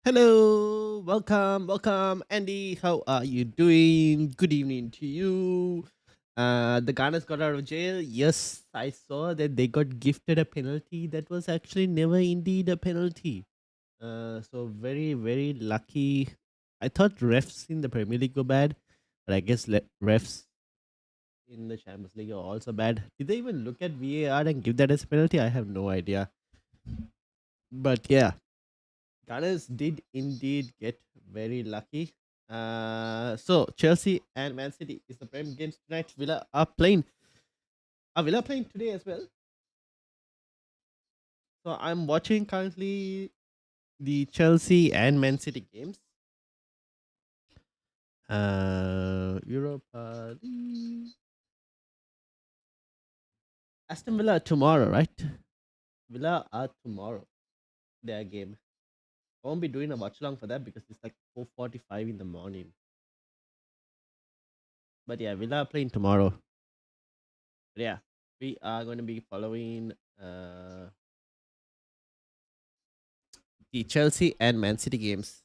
Hello, welcome, Andy. How are you doing? Good evening to you. The Ghanas got out of jail. Yes, I saw that they got gifted a penalty that was actually never indeed a penalty. So very lucky. I thought refs in the Premier League were bad, but I guess refs in the Champions League are also bad. Did they even look at VAR and give that as a penalty? I have no idea. But yeah, Gunners did indeed get very lucky. So Chelsea and Man City is the prime games tonight. Villa are playing. Are Villa playing today as well? So I'm watching currently the Chelsea and Man City games. Europa League. Aston Villa tomorrow, right? Villa are tomorrow. Their game. I won't be doing a watch along for that because it's like 4:45 in the morning. But yeah, Villa are playing tomorrow. But yeah, we are going to be following the Chelsea and Man City games.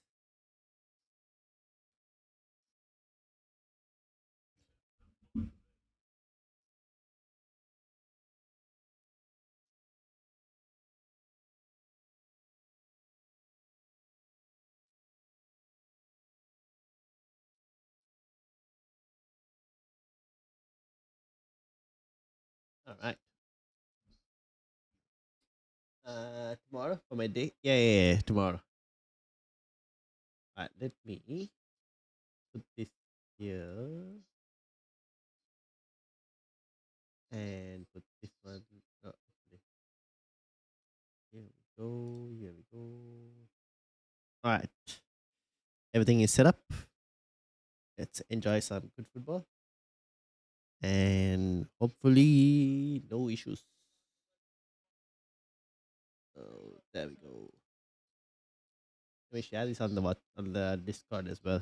All right. Tomorrow for my day. Yeah. Tomorrow. All right. Let me put this here and put this one. Oh, okay. Here we go. Here we go. All right. Everything is set up. Let's enjoy some good football and hopefully no issues. Oh, there we go. Let me share this on the Discord as well.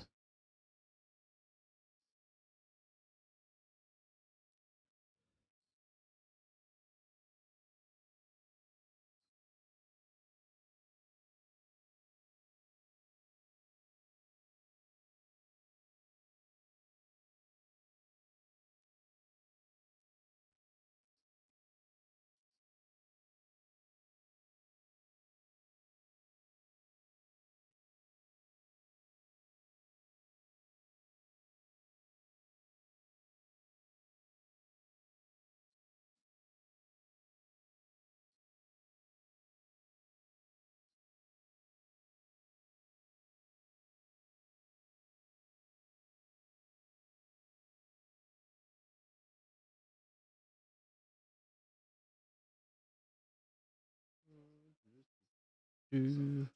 Mm,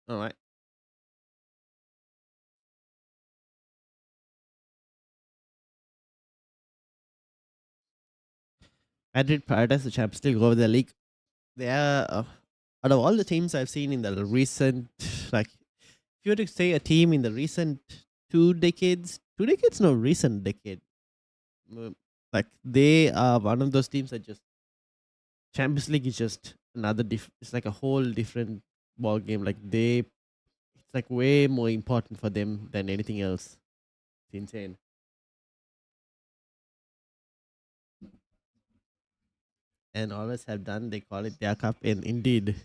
all right. Madrid prioritize the Champions League over the league. They are out of all the teams I've seen in the recent, like, if you were to say a team in the recent 2 decades, 2 decades, no, recent decade, uh, like they are one of those teams that just Champions League is just another it's like a whole different ball game. Like it's like way more important for them than anything else. It's insane. And always have done. They call it their cup, and indeed, in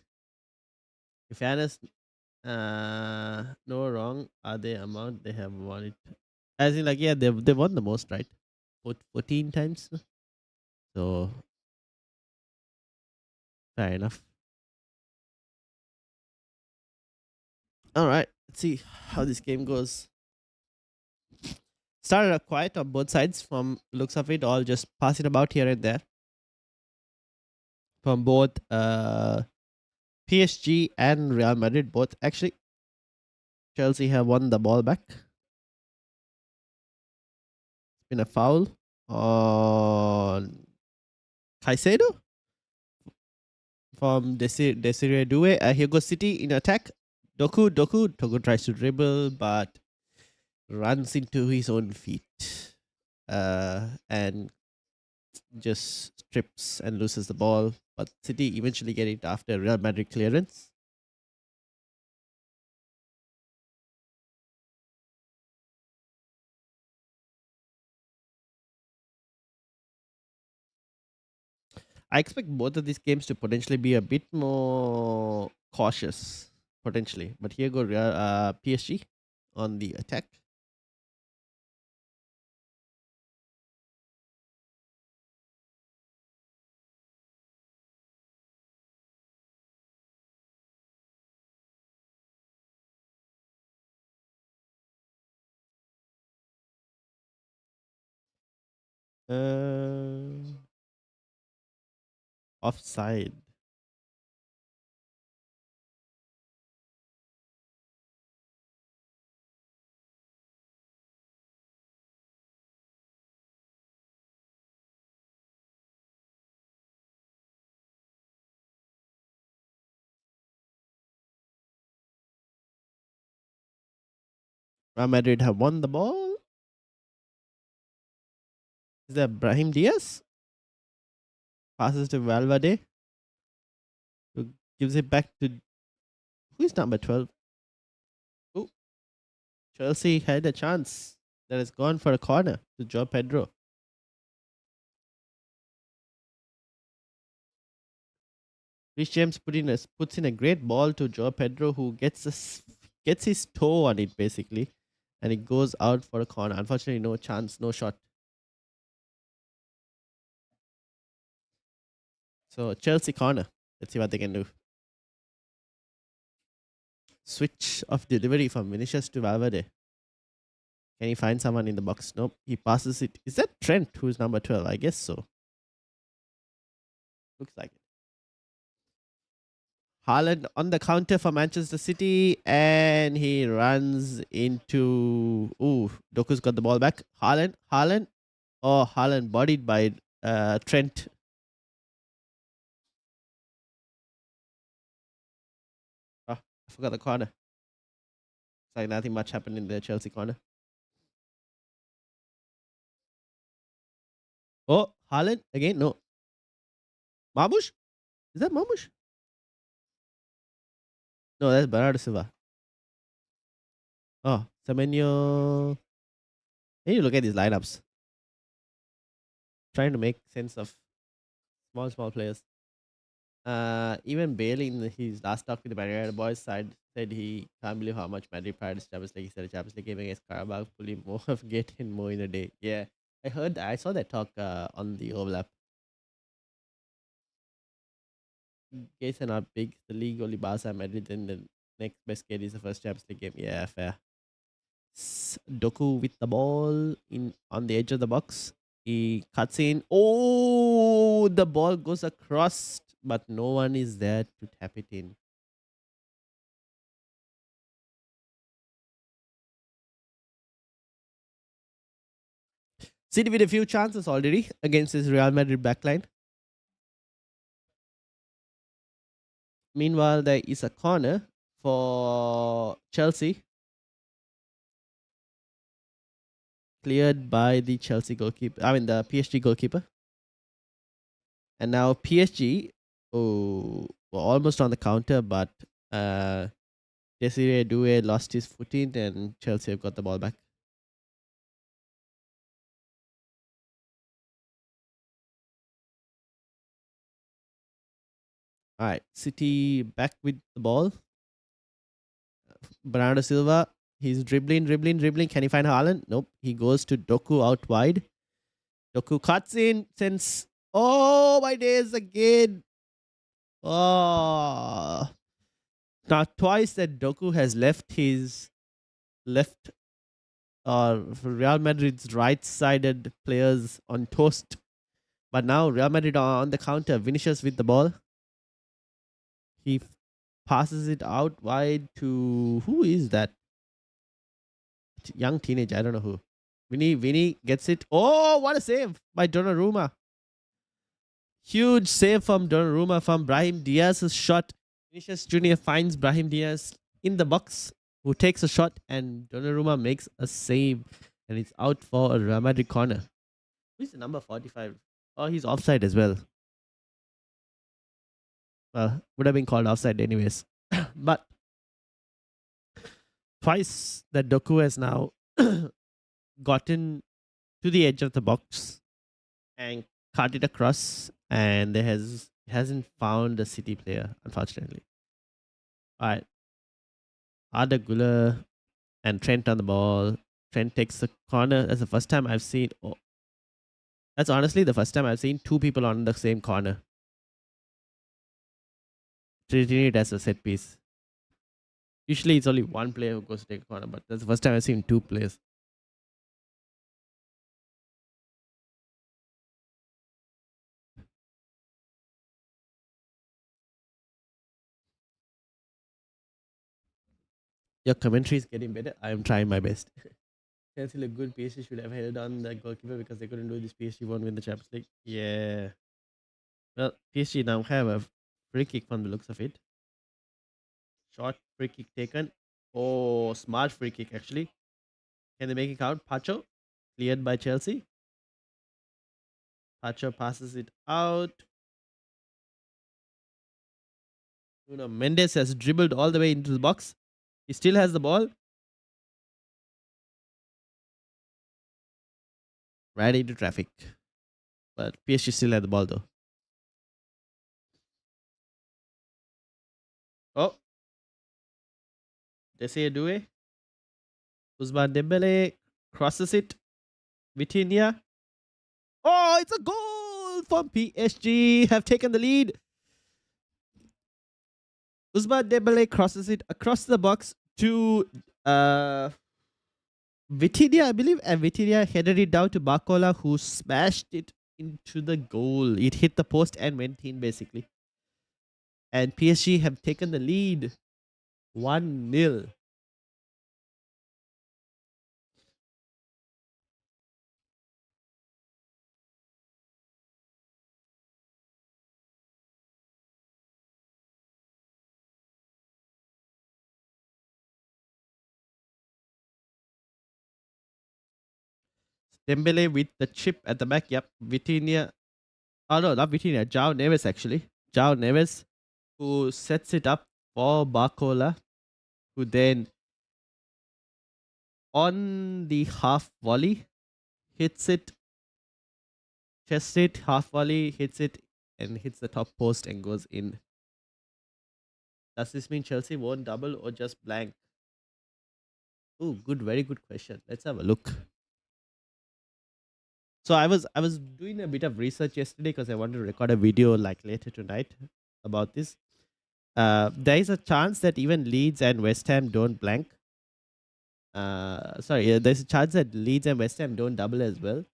fairness, no wrong are the amount they have won it. As in, like, yeah, they won the most, right? 14 times. So fair enough. All right, let's see how this game goes. Started up quiet on both sides from looks of it, all just passing about here and there from both PSG and Real Madrid. Both actually, Chelsea have won the ball back. It's been a foul on Caicedo from Desiree Doué. Here goes City in attack. Doku tries to dribble, but runs into his own feet and just strips and loses the ball. But City eventually get it after Real Madrid clearance. I expect both of these games to potentially be a bit more cautious, potentially. But here go PSG on the attack. Uh, Offside. Real Madrid have won the ball. Is that Brahim Diaz? Passes to Valverde. Who gives it back to who is number 12? Oh, Chelsea had a chance that has gone for a corner to Joe Pedro. Rich James puts in a great ball to Joe Pedro, who gets his toe on it basically, and it goes out for a corner. Unfortunately, no chance, no shot. So Chelsea corner. Let's see what they can do. Switch of delivery from Vinicius to Valverde. Can he find someone in the box? Nope. He passes it. Is that Trent who's number 12? I guess so. Looks like it. Haaland on the counter for Manchester City, and he runs into. Ooh, Doku's got the ball back. Haaland. Oh, Haaland bodied by Trent. Oh, I forgot the corner. It's like nothing much happened in the Chelsea corner. Oh, Haaland again? No. Marmoush? Is that Marmoush? No, that's Bernardo Silva. Oh, Semenyo. I need to look at these lineups. Trying to make sense of small players. Even Bale in his last talk with the Madrid boys side said he can't believe how much Madrid prioritized Champions League. He said a Champions League game against Carabao fully more of getting more in a day. Yeah, I heard that. I saw that talk on the overlap. Gates are not big. The league only Barca and Madrid. Then the next best gate is the first Champions League game. Yeah, fair. Doku with the ball in on the edge of the box. He cuts in. Oh, the ball goes across, but no one is there to tap it in. City with a few chances already against his Real Madrid backline. Meanwhile, there is a corner for Chelsea, cleared by the Chelsea goalkeeper. I mean, the PSG goalkeeper. And now PSG, were almost on the counter, but Desiree Doué lost his footing, and Chelsea have got the ball back. All right, City back with the ball. Bernardo Silva, he's dribbling. Can he find Haaland? Nope. He goes to Doku out wide. Doku cuts in, sends. Oh, my days again. Oh. Now, twice that Doku has left Real Madrid's right-sided players on toast. But now Real Madrid are on the counter. Vinicius with the ball. He passes it out wide to who is that? Young teenager. I don't know who. Vinny gets it. Oh, what a save by Donnarumma. Huge save from Donnarumma from Brahim Diaz's shot. Vinicius Jr. finds Brahim Diaz in the box. who takes a shot, and Donnarumma makes a save, and it's out for a Real Madrid corner. Who's the number 45? Oh, he's offside as well. Well, would have been called offside anyways. But twice that Doku has now gotten to the edge of the box and cut it across, and hasn't found a City player, unfortunately. All right, Arda Güler and Trent on the ball. Trent takes the corner. That's the first time I've seen. Oh, that's honestly the first time I've seen two people on the same corner. Treating it as a set piece. Usually it's only one player who goes to take a corner, but that's the first time I've seen two players. Your commentary is getting better. I am trying my best. Chelsea look good. PSG should have held on the goalkeeper because they couldn't do this. PSG won't win the Champions League. Yeah. Well, PSG now have a free kick from the looks of it. Short free kick taken. Oh, smart free kick actually. Can they make it count? Pacho cleared by Chelsea. Pacho passes it out. Mendes has dribbled all the way into the box. He still has the ball. Right into traffic. But PSG still had the ball though. Oh. Desiree Doué. Ousmane Dembele crosses it. Vitinha. Oh, it's a goal from PSG. Have taken the lead. Ousmane Dembele crosses it across the box to Vitinha, I believe, and Vitinha headed it down to Barcola, who smashed it into the goal. It hit the post and went in, basically. And PSG have taken the lead 1-0. Dembele with the chip at the back. Yep. Vitinha. Oh, no, not Vitinha. João Neves, actually. João Neves, who sets it up for Barcola, who then, on the half volley, hits it, chests it, half volley, hits it, and hits the top post and goes in. Does this mean Chelsea won't double or just blank? Oh, good, very good question. Let's have a look. So I was doing a bit of research yesterday because I wanted to record a video like later tonight about this. There is a chance that even Leeds and West Ham don't blank. There's a chance that Leeds and West Ham don't double as well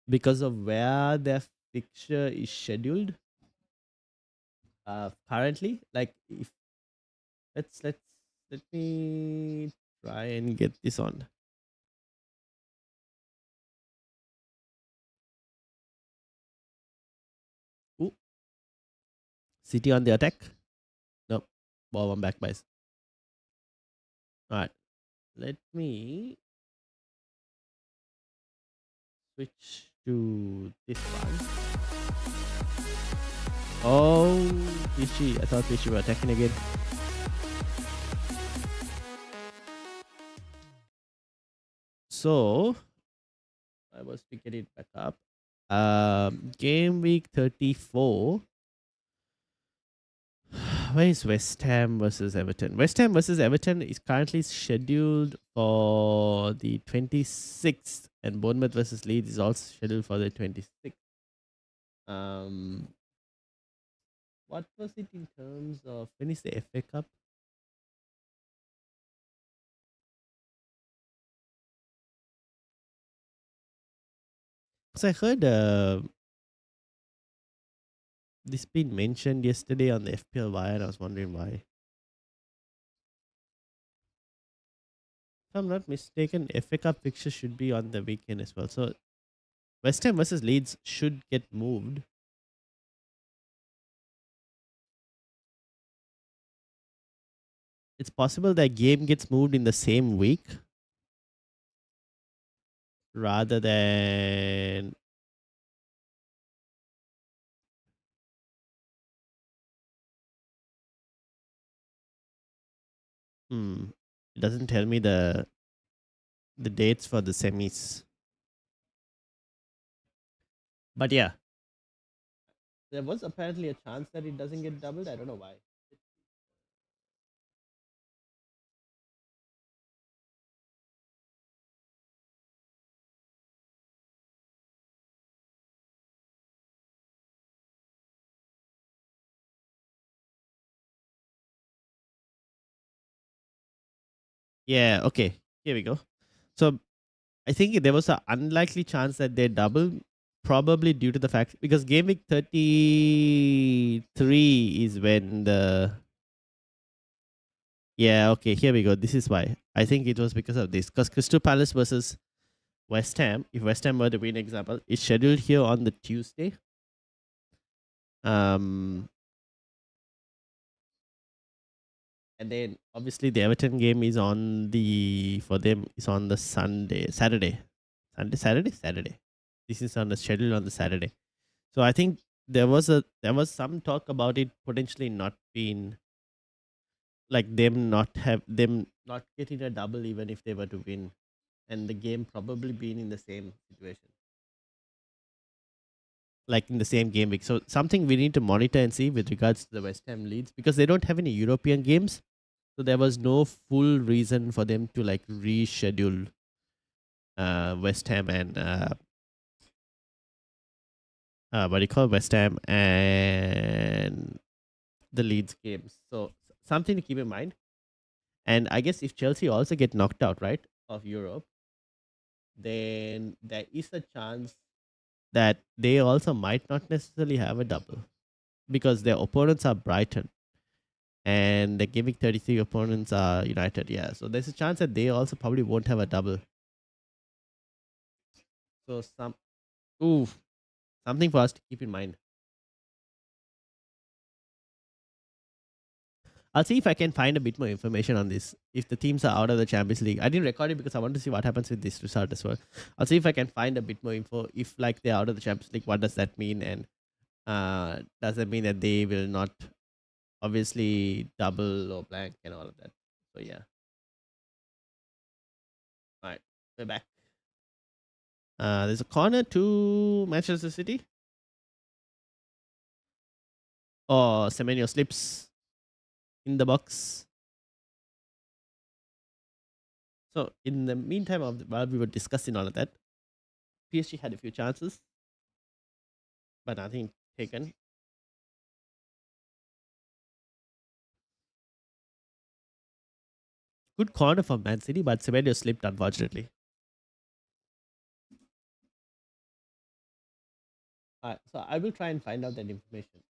because of where their fixture is scheduled. Currently, like if let me try and get this on. Ooh, City on the attack. Nope, ball one back by. All right, let me switch to this one. Oh, Fishy! I thought Fishy were attacking again. So I was picking it back up. Game week 34. Where is West Ham versus Everton? West Ham versus Everton is currently scheduled for the 26th, and Bournemouth versus Leeds is also scheduled for the 26th. What was it in terms of when is the FA Cup? Because I heard this been mentioned yesterday on the FPL Wire, and I was wondering why. If I'm not mistaken, FA Cup fixture should be on the weekend as well. So West Ham versus Leeds should get moved. it's possible that game gets moved in the same week rather than it doesn't tell me the dates for the semis. But yeah, there was apparently a chance that it doesn't get doubled. I don't know why. Yeah, okay. Here we go. So I think there was an unlikely chance that they double, probably due to the fact because game week 33 is when the yeah, okay, here we go. This is why. I think it was because of this. Because Crystal Palace versus West Ham, if West Ham were to win, example, is scheduled here on the Tuesday. Um, and then obviously the Everton game is on the for them is on the Saturday. This is on the schedule on the Saturday. So I think there was some talk about it potentially not being like them not getting a double even if they were to win, and the game probably being in the same situation, like in the same game week. So something we need to monitor and see with regards to the West Ham Leeds because they don't have any European games. So there was no full reason for them to like reschedule West Ham and what do you call West Ham and the Leeds games. So something to keep in mind. And I guess if Chelsea also get knocked out, right, of Europe, then there is a chance that they also might not necessarily have a double because their opponents are Brighton and the gimmick 33 opponents are United. Yeah, so there's a chance that they also probably won't have a double. So ooh, something for us to keep in mind. I'll see if I can find a bit more information on this. If the teams are out of the Champions League, I didn't record it because I want to see what happens with this result as well. I'll see if I can find a bit more info. If like they're out of the Champions League, what does that mean? And does that mean that they will not obviously double or blank and all of that? So yeah. All right, we're back. There's a corner to Manchester City. Or Semenyo slips in the box. So in the meantime, while we were discussing all of that, PSG had a few chances, but nothing taken. Good corner for Man City, but Semenyo slipped unfortunately. So I will try and find out that information.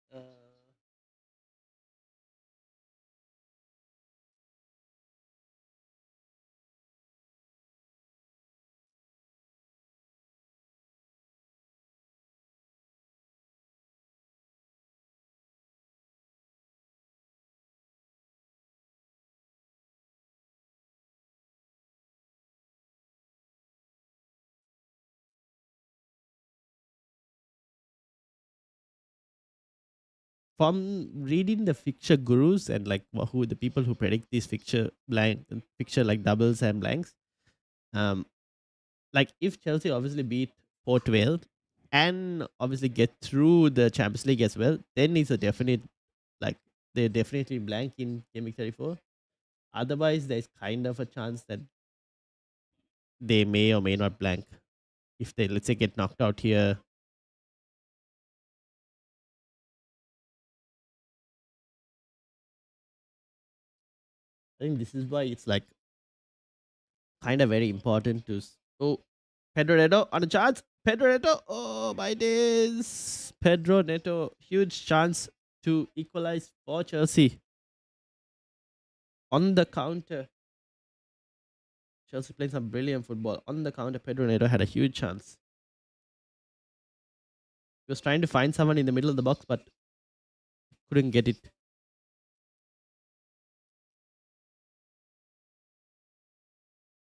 From reading the fixture gurus and like who the people who predict these fixture like doubles and blanks, um, like if Chelsea obviously beat Port Vale and obviously get through the Champions League as well, then it's a definite like they're definitely blank in game week 34. Otherwise, there's kind of a chance that they may or may not blank if they let's say get knocked out here. I think this is why it's like kind of very important to. Oh, Pedro Neto on a chance. Pedro Neto. Oh my days. Pedro Neto. Huge chance to equalize for Chelsea. On the counter. Chelsea playing some brilliant football. On the counter, Pedro Neto had a huge chance. He was trying to find someone in the middle of the box, but couldn't get it.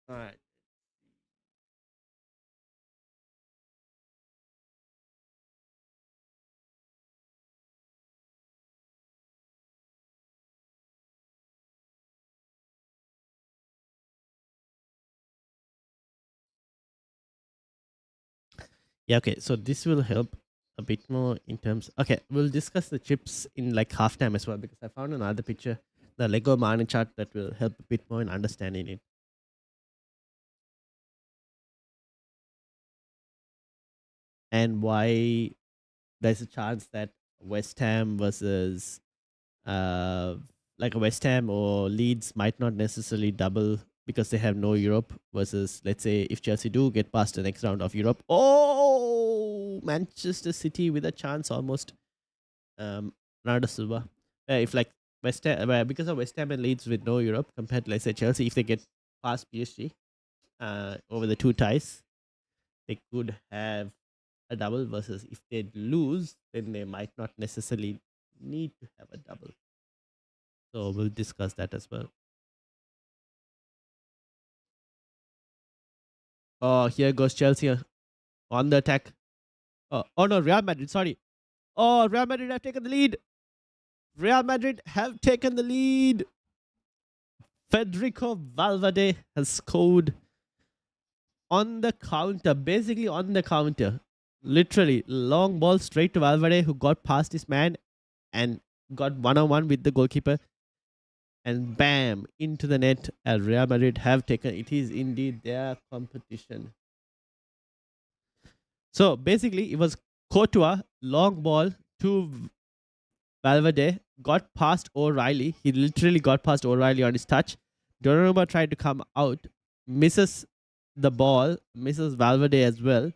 All right. Yeah, okay. So this will help a bit more in terms. Okay, we'll discuss the chips in like halftime as well because I found another picture, the Lego Mane chart that will help a bit more in understanding it and why there's a chance that West Ham versus uh like a West Ham or Leeds might not necessarily double because they have no Europe versus let's say if Chelsea do get past the next round of Europe. Oh, Manchester City with a chance almost. Bernardo Silva. If like West Ham, because of West Ham and Leeds with no Europe compared to let's say Chelsea, if they get past PSG over the two ties, they could have a double. Versus if they lose, then they might not necessarily need to have a double. So we'll discuss that as well. Oh, here goes Chelsea on the attack. Oh no, Real Madrid. Sorry. Oh, Real Madrid have taken the lead. Real Madrid have taken the lead. Federico Valverde has scored on the counter, basically on the counter. Literally, long ball straight to Valverde, who got past his man and got one on one with the goalkeeper, and bam, into the net. As Real Madrid have taken, it is indeed their competition. So basically, it was Courtois, long ball to Valverde, got past O'Reilly. He literally got past O'Reilly on his touch. Donnarumma tried to come out, misses the ball, misses Valverde as well.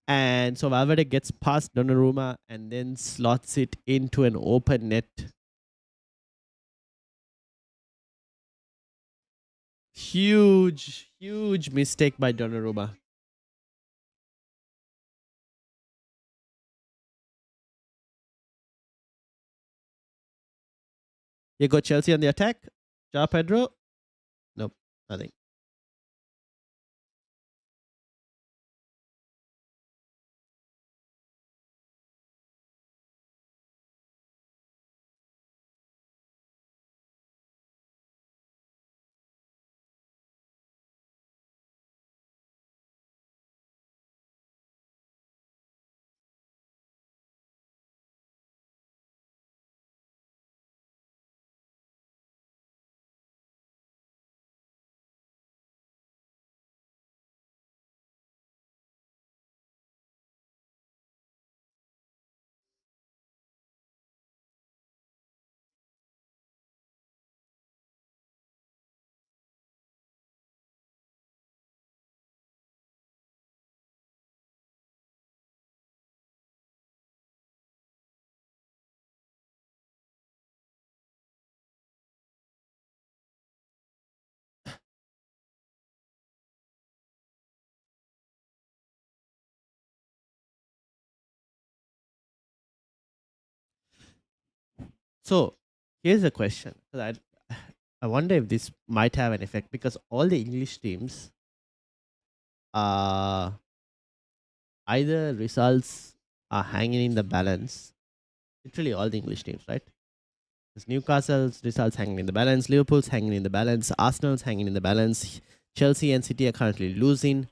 And so Valverde gets past Donnarumma and then slots it into an open net. Huge, huge mistake by Donnarumma. You got Chelsea on the attack. Ja Pedro. Nope, nothing. So here's a question. I wonder if this might have an effect because all the English teams are either results are hanging in the balance. Literally all the English teams, right? There's Newcastle's results hanging in the balance, Liverpool's hanging in the balance, Arsenal's hanging in the balance, Chelsea and City are currently losing.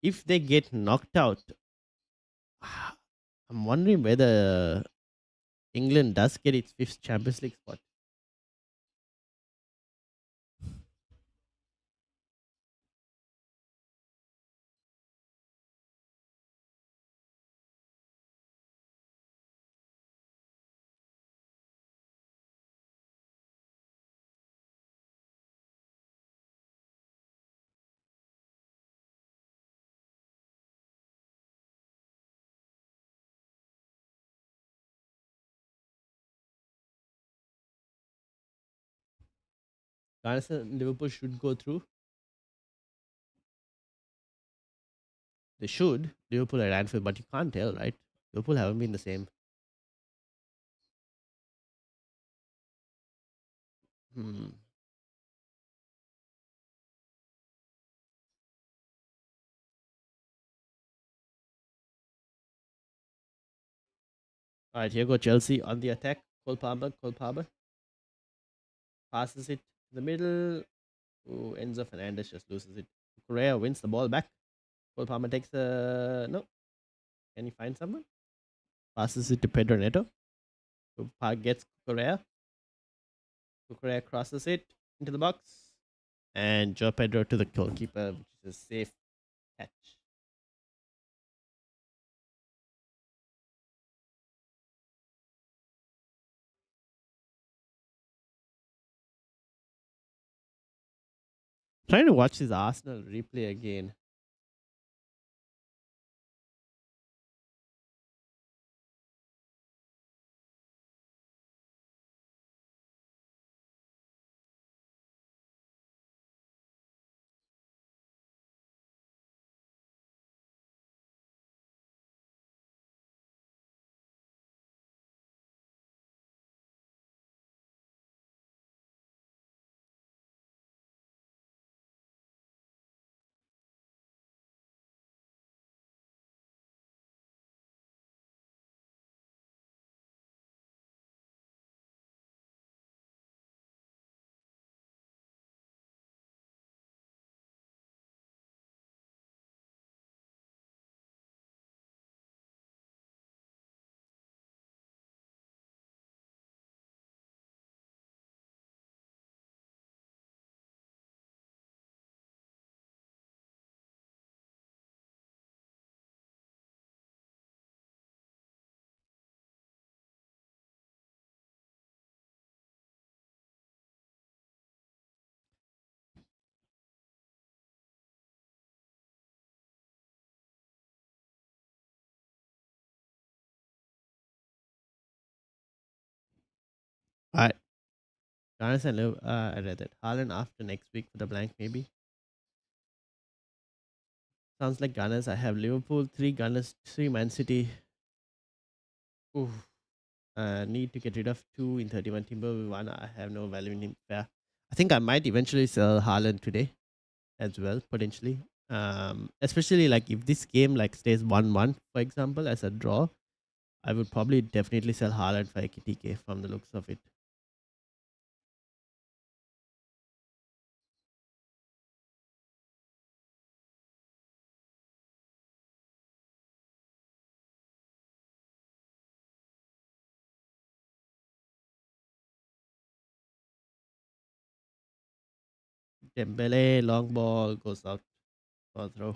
If they get knocked out, I'm wondering whether England does get its fifth Champions League spot. Honestly, Liverpool should go through. They should. Liverpool at Anfield, but you can't tell, right? Liverpool haven't been the same. Hmm. All right, here go Chelsea on the attack. Cole Palmer. Cole Palmer passes it to the middle. Ooh, Enzo Fernandez just loses it. Correa wins the ball back. Cole Palmer takes the no. Can he find someone? Passes it to Pedro Neto. Who gets Correa. Correa crosses it into the box. And Joe Pedro to the goalkeeper, which is a safe catch. Trying to watch this Arsenal replay again. All right. Gunners and I read that. Haaland after next week for the blank, maybe. Sounds like Gunners. I have Liverpool, 3 Gunners, 3 Man City. Ooh. Need to get rid of 2 in 31 timber. 1, I have no value in him. Fair. I think I might eventually sell Haaland today as well, potentially. Especially like if this game like stays 1-1, for example, as a draw, I would probably definitely sell Haaland for AKTK from the looks of it. Dembele, long ball, goes out for a throw.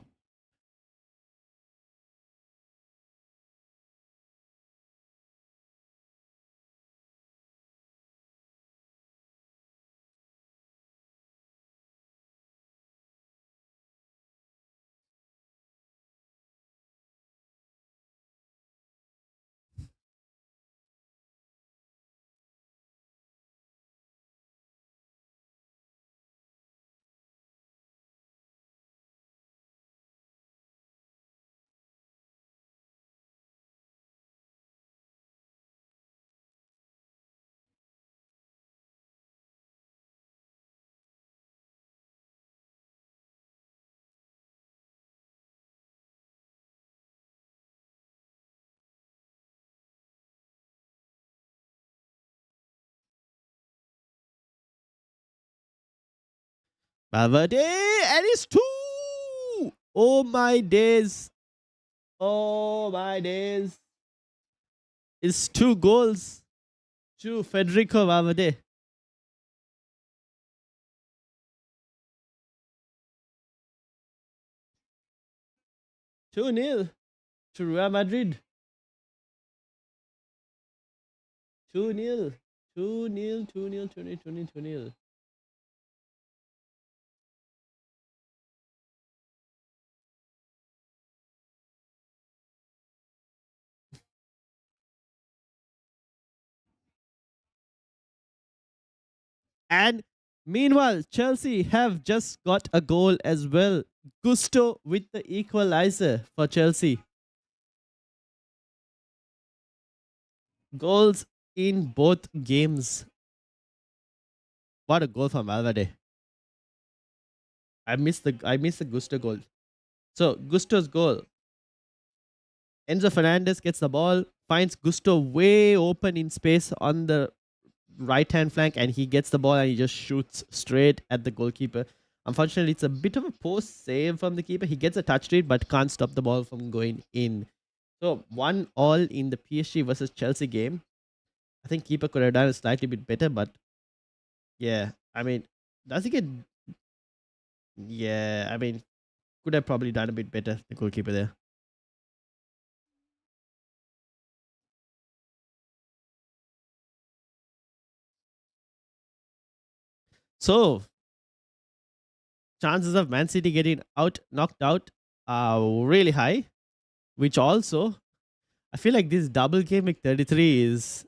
Valverde, and it's 2! Oh my days. Oh my days. It's 2 goals to Federico Valverde. 2-0 to Real Madrid. 2-0. 2-0, 2-0, 2-0, 2-0, 2-0. And meanwhile, Chelsea have just got a goal as well. Gusto with the equalizer for Chelsea. Goals in both games. What a goal from Valverde. I missed the Gusto goal. So Gusto's goal. Enzo Fernandez gets the ball, finds Gusto way open in space on the right hand flank, and he gets the ball and he just shoots straight at the goalkeeper. Unfortunately, it's a bit of a post save from the keeper. He gets a touch to it, but can't stop the ball from going in. So 1-1 in the PSG versus Chelsea game. I think keeper could have done a slightly bit better, but yeah, I mean, does he get? Yeah, I mean, could have probably done a bit better, the goalkeeper there. So chances of Man City getting knocked out are really high, which also I feel like this double game week 33 is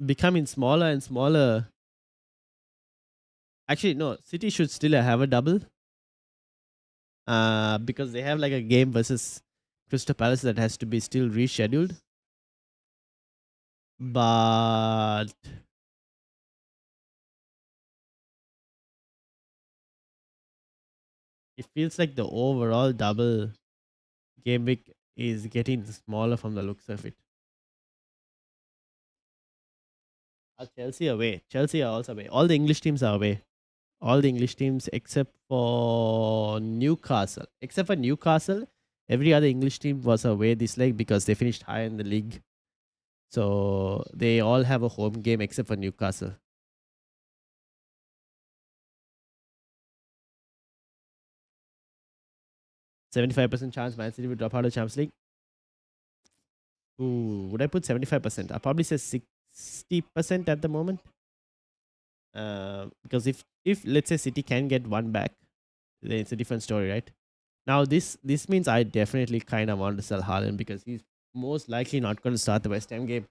becoming smaller and smaller. Actually, no, City should still have a double because they have like a game versus Crystal Palace that has to be still rescheduled. But it feels like the overall double game week is getting smaller from the looks of it. Chelsea away. Chelsea are also away. All the English teams are away. All the English teams except for Newcastle. Except for Newcastle, every other English team was away this leg because they finished high in the league. So they all have a home game except for Newcastle. 75% chance Man City will drop out of Champions League. Ooh, would I put 75%? I'll probably say 60% at the moment. Because if let's say City can get one back, then it's a different story, right? Now this means I definitely kind of want to sell Haaland because he's most likely not going to start the West Ham game.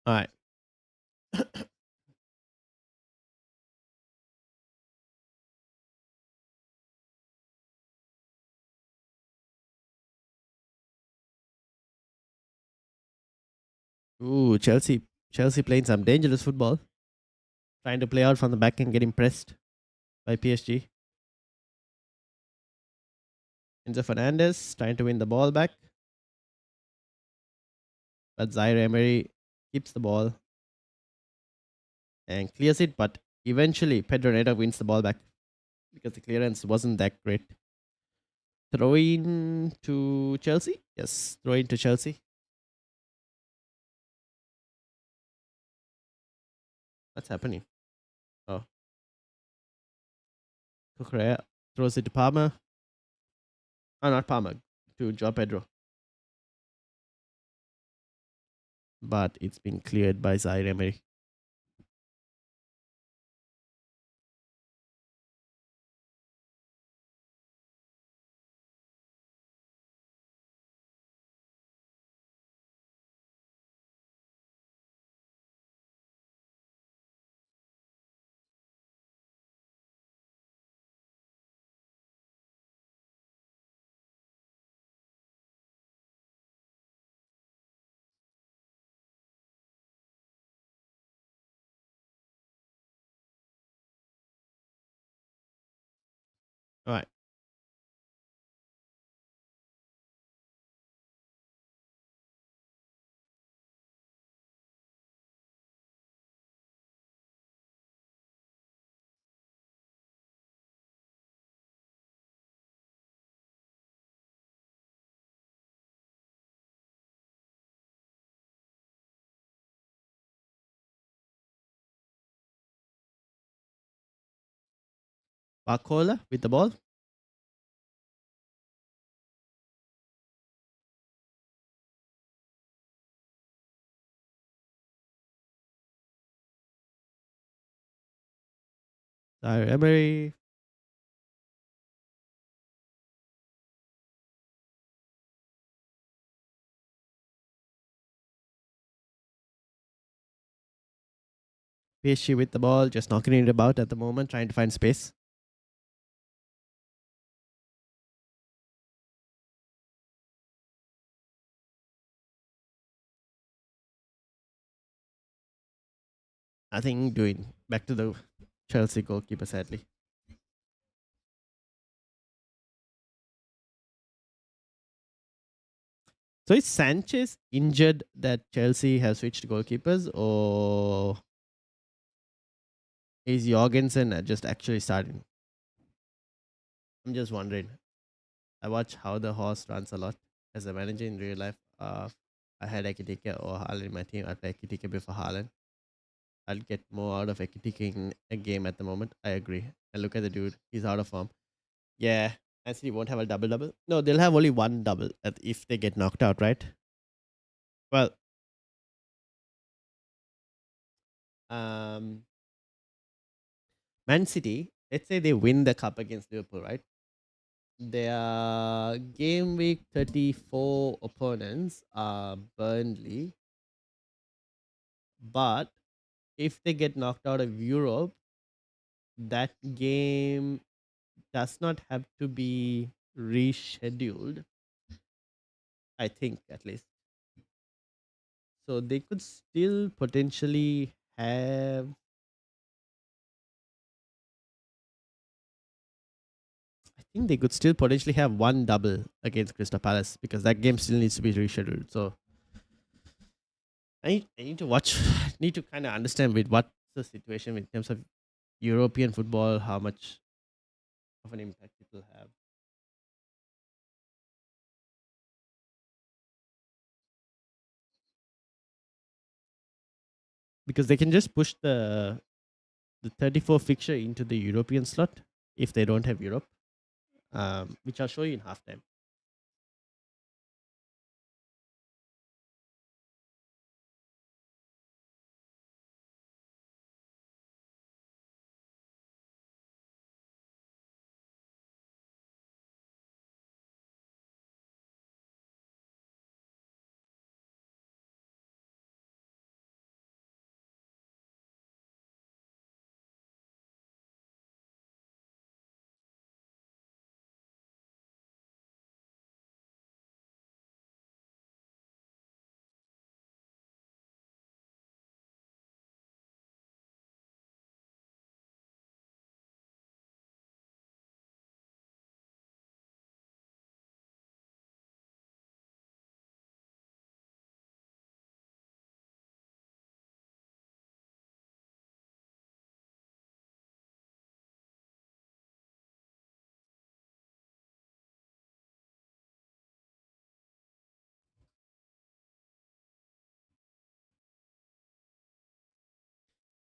All right. Ooh, Chelsea playing some dangerous football, trying to play out from the back and get impressed by PSG. Enzo Fernandez trying to win the ball back, but Zaire Emery keeps the ball and clears it. But eventually, Pedro Neto wins the ball back because the clearance wasn't that great. Throw in to Chelsea. Yes, throw in to Chelsea. What's happening? Oh, Correa throws it to Palmer. Oh, not Palmer, to Joao Pedro. But it's been cleared by Zaire Emery. All right. Barcola with the ball. Sorry, Emery. PSG with the ball, just knocking it about at the moment, trying to find space. Nothing doing. Back to the Chelsea goalkeeper, sadly. So is Sanchez injured that Chelsea has switched goalkeepers, or is Jorgensen just actually starting? I'm just wondering. I watch How the Horse Runs a lot as a manager in real life. I had Ekitike or Haaland in my team. I'd play Ekitike before Haaland. I'd get more out of Ekitike in a game at the moment. I agree. And look at the dude. He's out of form. Yeah. Man City won't have a double double. No, they'll have only one double if they get knocked out, right? Well, um, Man City, let's say they win the cup against Liverpool, right? Their game week 34 opponents are Burnley, but if they get knocked out of Europe, that game does not have to be rescheduled, I think at least. So they could still potentially have, I think they could still potentially have one double against Crystal Palace because that game still needs to be rescheduled. So I need to watch, need to kind of understand with what's the situation in terms of European football, how much of an impact it will have. Because they can just push the 34 fixture into the European slot if they don't have Europe, which I'll show you in halftime.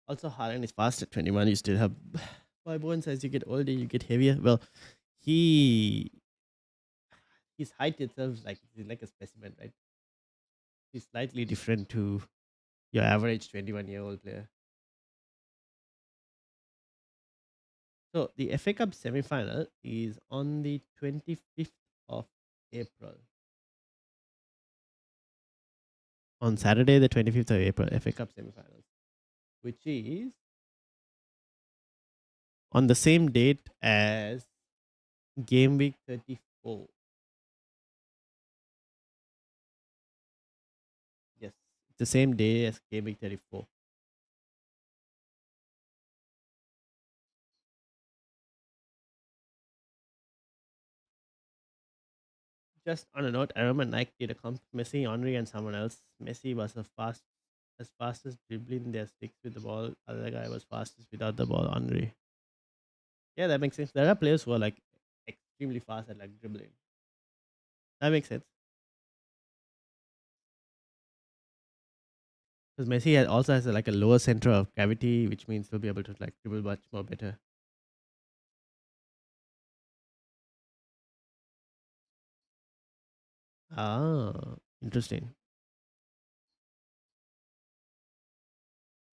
Also, Haaland is fast at 21. You still have five bones as you get older, you get heavier. Well, he his height itself is like a specimen, right? He's slightly different to your average 21-year-old player. So the FA Cup semi-final is on the 25th of April. On Saturday, the 25th of April, FA Cup semi-finals, which is on the same date as game week 34. Yes, it's the same day as game week 34. Just on a note, I remember Nike did a comp Messi, Henri, and someone else. Messi was as fast as dribbling their sticks with the ball. Other guy was fastest without the ball, Henri. Yeah, that makes sense. There are players who are like extremely fast at like dribbling. That makes sense. Because Messi also has like a lower center of gravity, which means he'll be able to like dribble much more better. Ah, interesting.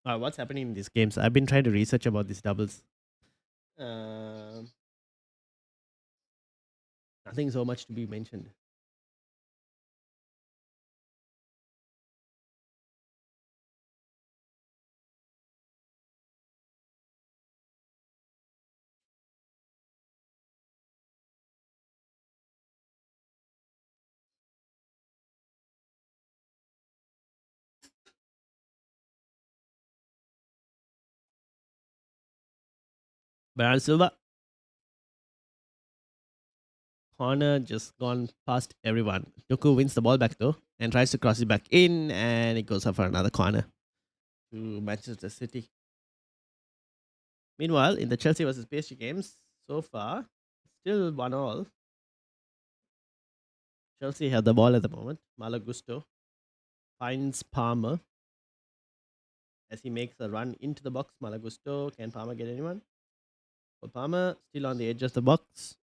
What's happening in these games? I've been trying to research about these doubles. Um, Nothing so much to be mentioned. Bernardo Silva, corner just gone past everyone. Doku wins the ball back though and tries to cross it back in, and it goes up for another corner to Manchester City. Meanwhile, in the Chelsea versus PSG games, so far, still 1-all. Chelsea have the ball at the moment. Malagusto finds Palmer as he makes a run into the box. Malagusto, can Palmer get anyone? But Palmer still on the edge of the box.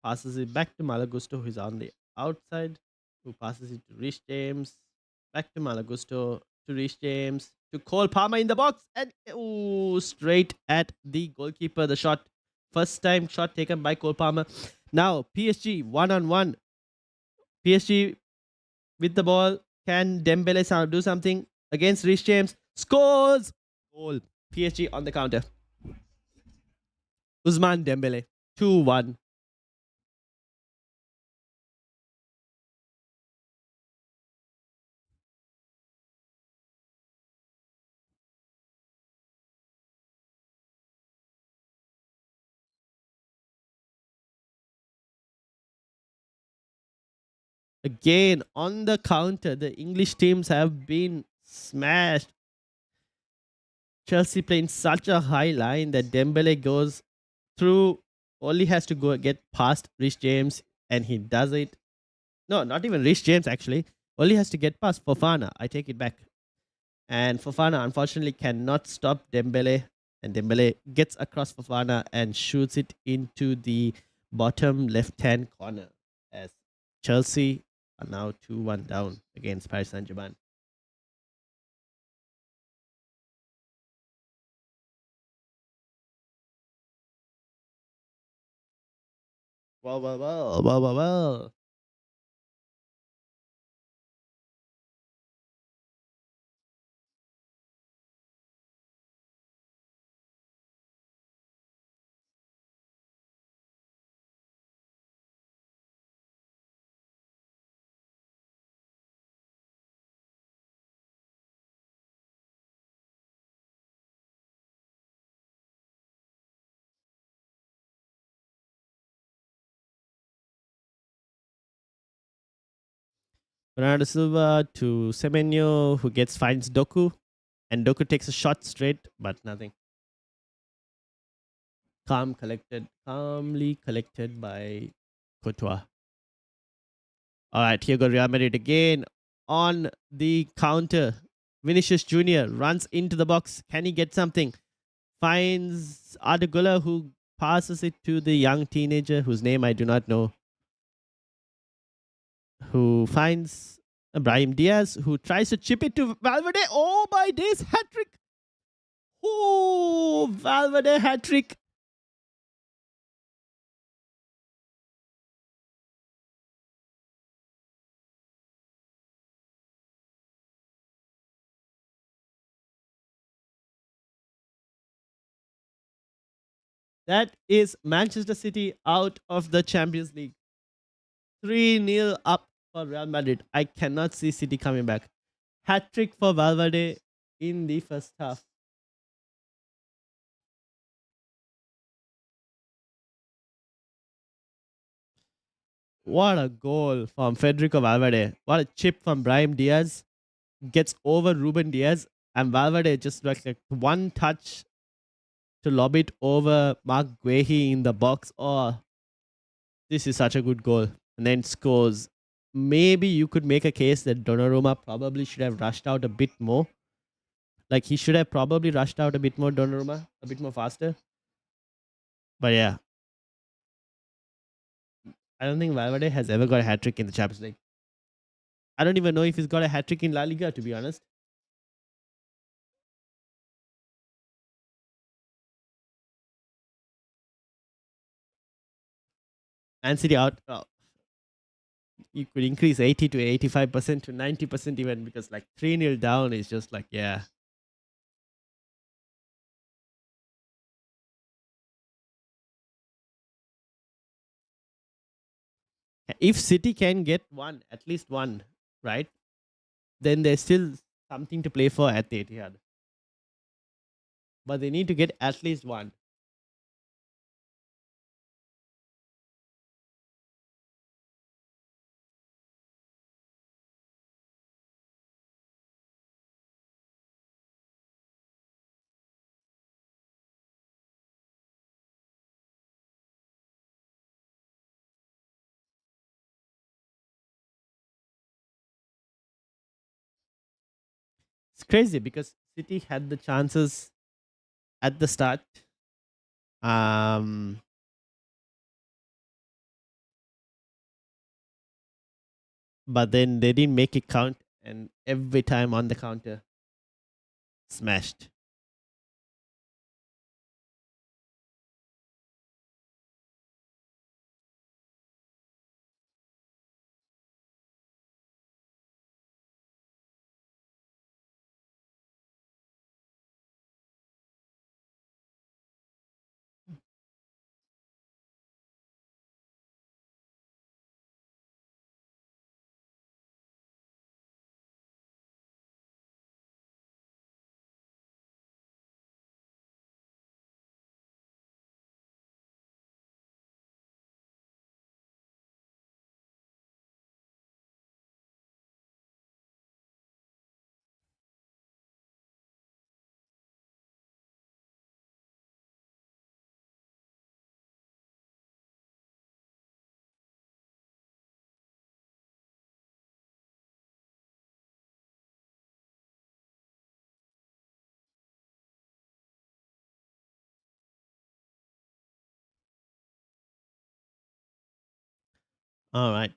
Passes it back to Malagusto, who's on the outside, who passes it to Rich James. Back to Malagusto, to Rich James, to Cole Palmer in the box, and straight at the goalkeeper. The shot, first time shot taken by Cole Palmer. Now PSG 1-on-1. PSG with the ball. Can Dembele do something against Rich James? Scores! Goal. PSG on the counter. Usman Dembele 2-1. Again, on the counter, the English teams have been smashed. Chelsea playing such a high line that Dembele goes through, only has to go get past Rich James, and he does it. No, not even Rich James, actually. Only has to get past Fofana. I take it back. And Fofana, unfortunately, cannot stop Dembele. And Dembele gets across Fofana and shoots it into the bottom left-hand corner as Chelsea are now 2-1 down against Paris Saint-Germain. Well. Bernardo Silva to Semenyo, who finds Doku, and Doku takes a shot straight, but nothing. Calmly collected by Courtois. All right, here go Real Madrid again on the counter. Vinicius Jr. runs into the box. Can he get something? Finds Ardegula, who passes it to the young teenager whose name I do not know, who finds Brahim Diaz, who tries to chip it to Valverde. Oh my days, hat trick! Oh, Valverde hat trick. That is Manchester City out of the Champions League. 3-0 up for Real Madrid. I cannot see City coming back. Hat trick for Valverde in the first half. What a goal from Federico Valverde. What a chip from Brahim Diaz. Gets over Ruben Diaz. And Valverde just like one touch to lob it over Mark Guehi in the box. Oh, this is such a good goal. And then scores. Maybe you could make a case that Donnarumma probably should have rushed out a bit more. Like he should have probably rushed out a bit more, Donnarumma, a bit more faster. But yeah, I don't think Valverde has ever got a hat trick in the Champions League. I don't even know if he's got a hat trick in La Liga, to be honest. Man City out. You could increase 80 to 85% to 90% even, because like 3-0 down is just like, yeah. If City can get one, at least one, right, then there's still something to play for at the Etihad. But they need to get at least one. It's crazy because City had the chances at the start. Um, but then they didn't make it count, and every time on the counter, smashed. All right.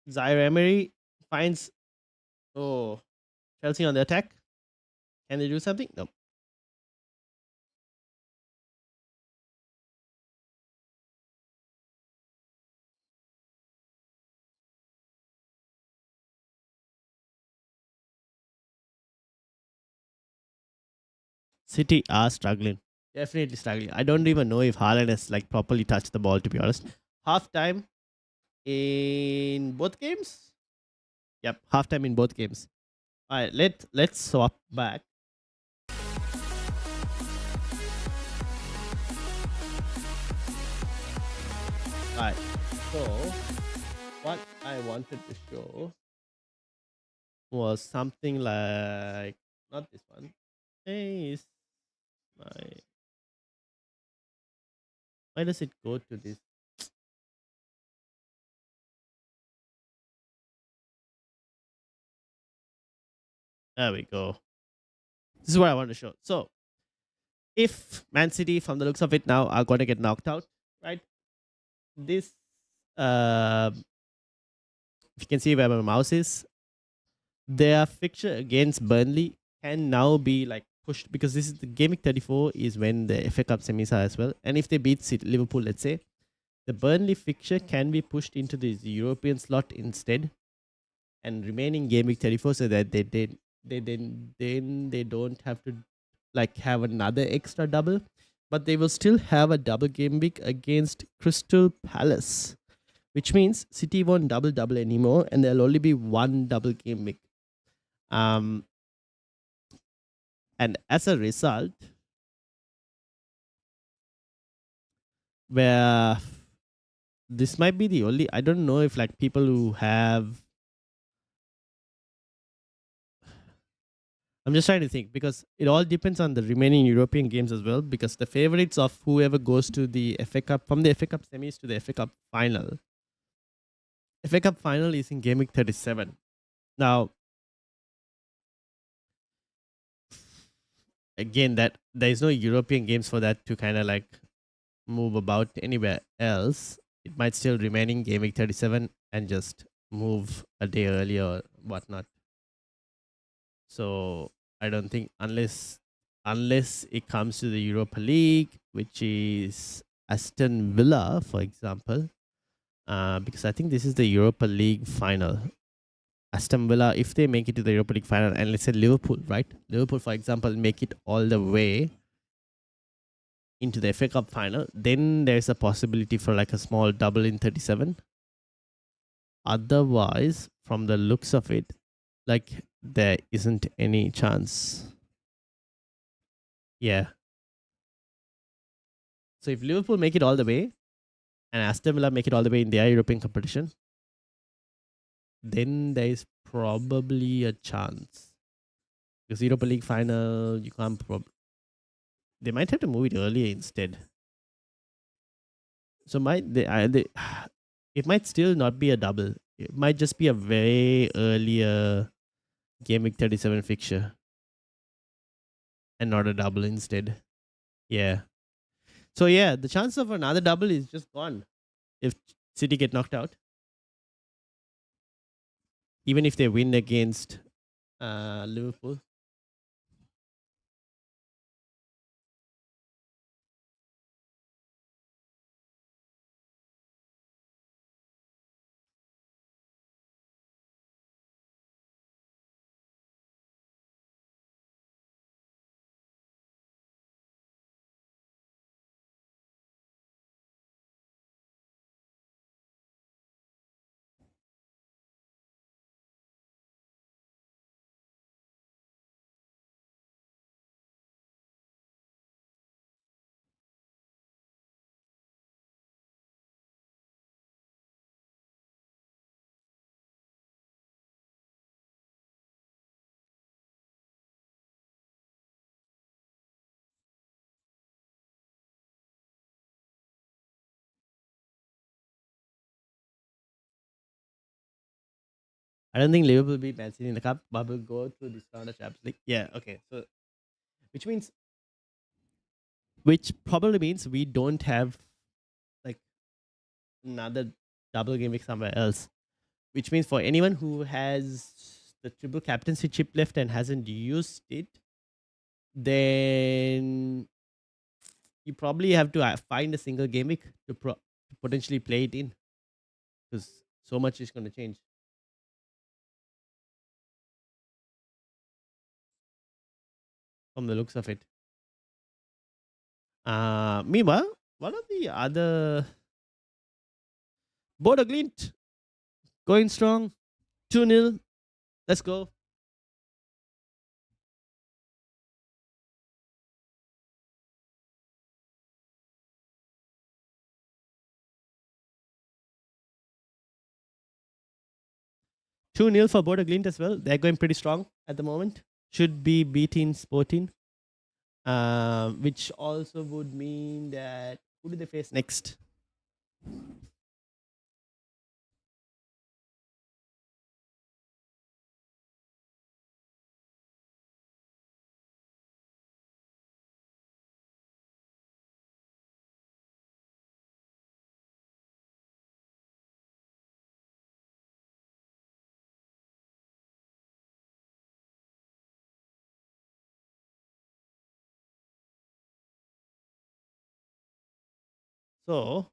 Zaire Emery finds, oh, Chelsea on the attack. Can they do something? No. City are struggling. Definitely struggling. I don't even know if Haaland has like properly touched the ball, to be honest. Half time in both games? Yep, half time in both games. All right, let's swap back. All right. So, what I wanted to show was something like, not this one. Hey, is my, why does it go to this? There we go. This is what I want to show. So, if Man City, from the looks of it now, are going to get knocked out, right? This, uh, if you can see where my mouse is, their fixture against Burnley can now be like pushed, because this is the game week 34 is when the FA Cup semis are as well. And if they beat Liverpool, let's say, the Burnley fixture can be pushed into the European slot instead, and remaining game week 34, so that they don't have to like have another extra double, but they will still have a double game week against Crystal Palace, which means City won't double anymore, and there'll only be one double game week. Um, and as a result, where this might be the only, I don't know if like people who have, I'm just trying to think, because it all depends on the remaining European games as well, because the favorites of whoever goes to the FA Cup, from the FA Cup semis to the FA Cup final, FA Cup final is in game week 37. Now, again, that there is no European games for that to kind of like move about anywhere else. It might still remain in Game Week 37 and just move a day earlier or whatnot. So I don't think unless it comes to the Europa League, which is Aston Villa, for example, because I think this is the Europa League final. Aston Villa, if they make it to the Europa League final, and let's say Liverpool, right? Liverpool, for example, make it all the way into the FA Cup final, then there's a possibility for like a small double in 37. Otherwise, from the looks of it, like there isn't any chance. Yeah. So if Liverpool make it all the way and Aston Villa make it all the way in their European competition, then there is probably a chance. Because Europa League final, you can't they might have to move it earlier instead. So it might still not be a double. It might just be a very earlier Game Week 37 fixture and not a double instead. Yeah. So yeah, the chance of another double is just gone if City get knocked out. Even if they win against Liverpool. I don't think Liverpool beat Man City in the cup, but will go through this round of Champions League. Yeah, okay. So which means which probably means we don't have like another double game week somewhere else. Which means for anyone who has the triple captaincy chip left and hasn't used it, then you probably have to find a single game week to potentially play it in, because so much is going to change from the looks of it. Meanwhile, one of the other Bodo Glint going strong, 2-0. Let's go. 2-0 for Bodo Glint as well. They're going pretty strong at the moment. Should be beating Sporting, which also would mean that who do they face next? So,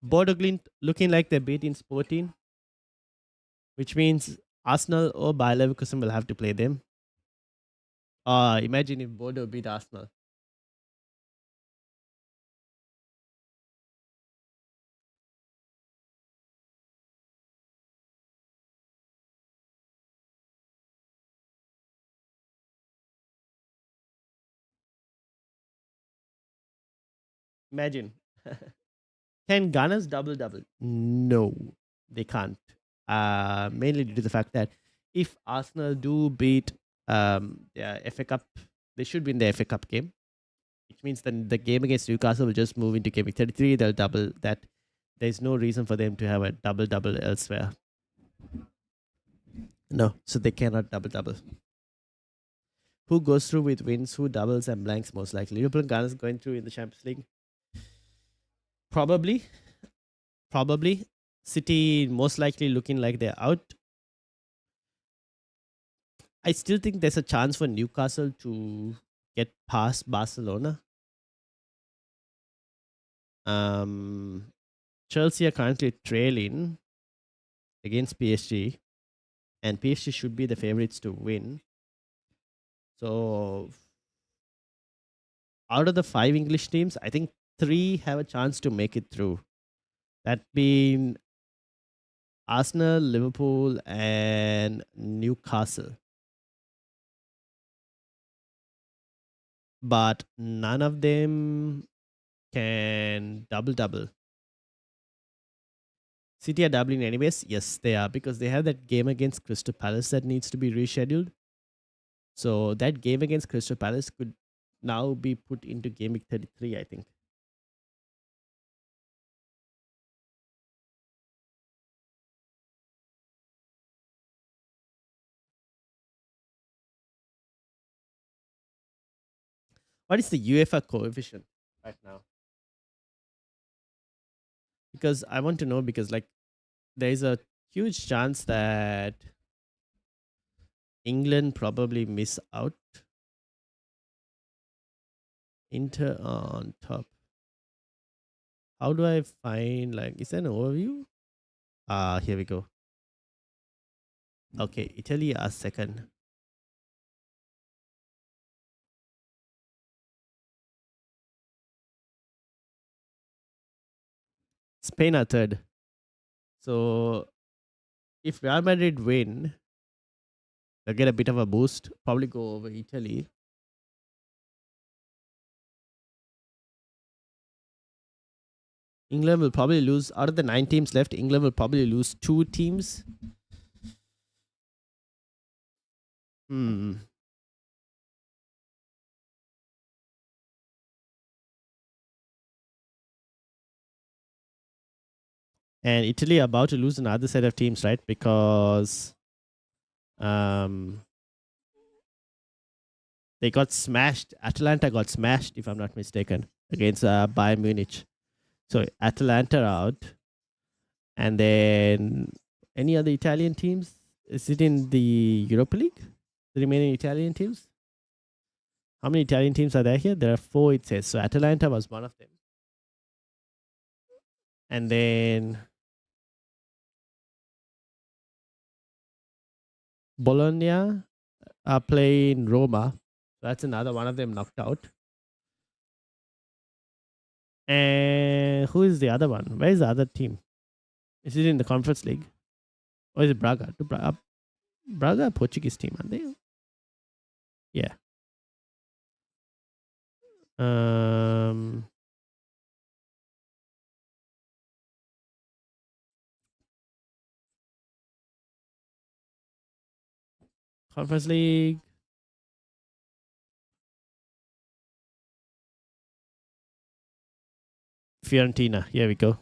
Bodo Glint looking like they're beating Sporting, which means Arsenal or Bayer Leverkusen will have to play them. Imagine if Bodo beat Arsenal. Imagine. Can Gunners double? No, they can't. Mainly due to the fact that if Arsenal do beat their FA Cup, they should win the FA Cup game, which means then the game against Newcastle will just move into game week 33. They'll double that. There's no reason for them to have a double elsewhere. No, so they cannot double. Who goes through with wins? Who doubles and blanks most likely? Liverpool and Ghana going through in the Champions League. Probably. City most likely looking like they're out. I still think there's a chance for Newcastle to get past Barcelona. Chelsea are currently trailing against PSG, and PSG should be the favorites to win. So, out of the 5 English teams, I think 3 have a chance to make it through. That being Arsenal, Liverpool, and Newcastle. But none of them can double. City are doubling anyways. Yes, they are, because they have that game against Crystal Palace that needs to be rescheduled. So that game against Crystal Palace could now be put into game week 33, I think. What is the UEFA coefficient right now? Because I want to know, because like there is a huge chance that England probably miss out. Inter on top. How do I find, like, is there an overview? Here we go. Okay, Italy are second. Spain are third. So if Real Madrid win, they'll get a bit of a boost. Probably go over Italy. England will probably lose, out of the 9 teams left, England will probably lose 2 teams. And Italy are about to lose another set of teams, right? Because they got smashed. Atalanta got smashed, if I'm not mistaken, against Bayern Munich. So Atalanta out. And then any other Italian teams? Is it in the Europa League? The remaining Italian teams? How many Italian teams are there here? There are 4, it says. So Atalanta was one of them. And then Bologna are playing Roma. That's another one of them knocked out. And who is the other one? Where is the other team? Is it in the Conference League? Or is it Braga? Braga, Portuguese team, aren't they? Yeah. Conference League. Fiorentina. Here we go.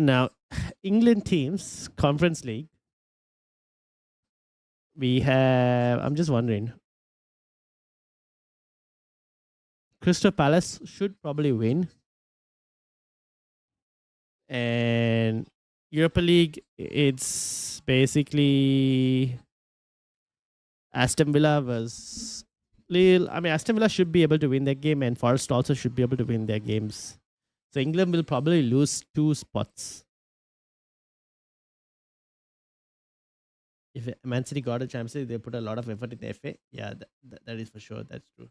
Now, England teams, Conference League. We have, I'm just wondering, Crystal Palace should probably win. And Europa League, it's basically Aston Villa was Lille. I mean, Aston Villa should be able to win that game, and Forest also should be able to win their games. So England will probably lose 2 spots. If Man City got a Champions League, they put a lot of effort in the FA. Yeah, that is for sure. That's true.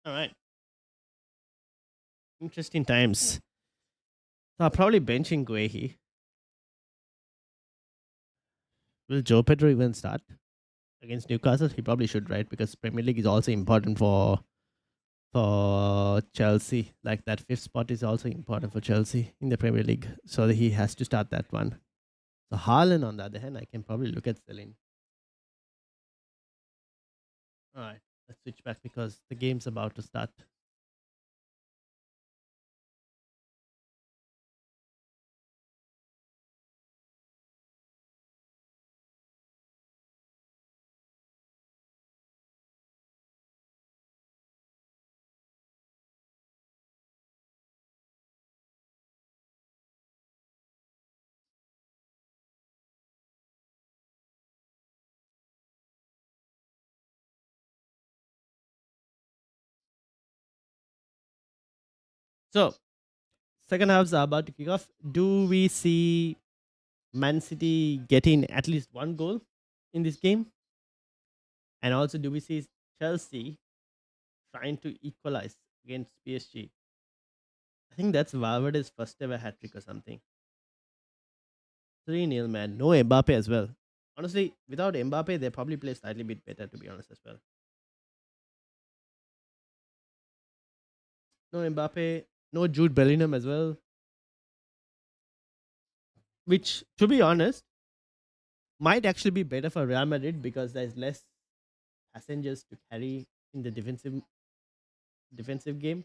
All right. Interesting times. So I'll probably benching Guehi. Will Joe Pedro even start against Newcastle? He probably should, right? Because Premier League is also important for Chelsea. Like that fifth spot is also important for Chelsea in the Premier League. So he has to start that one. So Haaland, on the other hand, I can probably look at selling. All right, let's switch back because the game's about to start. So second halves are about to kick off. Do we see Man City getting at least one goal in this game? And also, do we see Chelsea trying to equalize against PSG? I think that's Valverde's first ever hat trick or something. 3-0, man. No Mbappe as well. Honestly, without Mbappe, they probably play slightly bit better, to be honest, as well. No Mbappe, no Jude Bellingham as well. Which, to be honest, might actually be better for Real Madrid because there's less passengers to carry in the defensive game.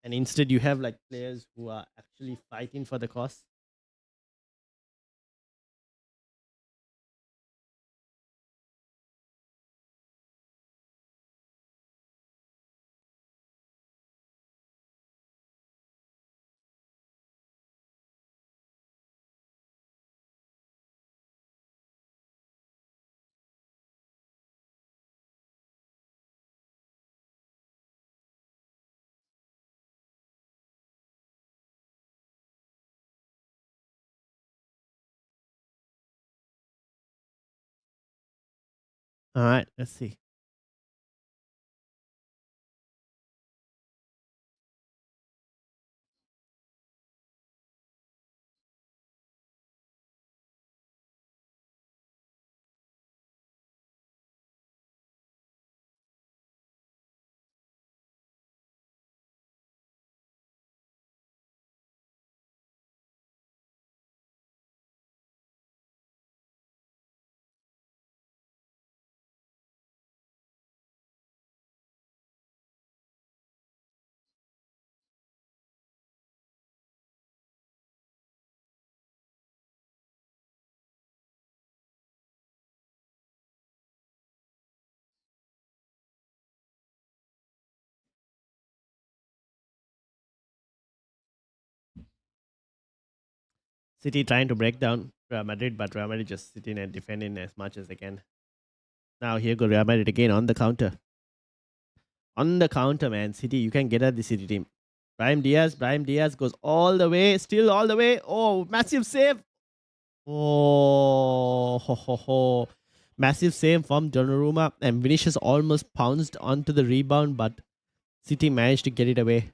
And instead, you have like players who are actually fighting for the cause. All right, let's see. City trying to break down Real Madrid, but Real Madrid just sitting and defending as much as they can. Now here go Real Madrid again on the counter. On the counter, man. City, you can get at the City team. Brahim Diaz goes all the way, still all the way. Oh, massive save. Oh, ho, ho, ho. Massive save from Donnarumma, and Vinicius almost pounced onto the rebound, but City managed to get it away.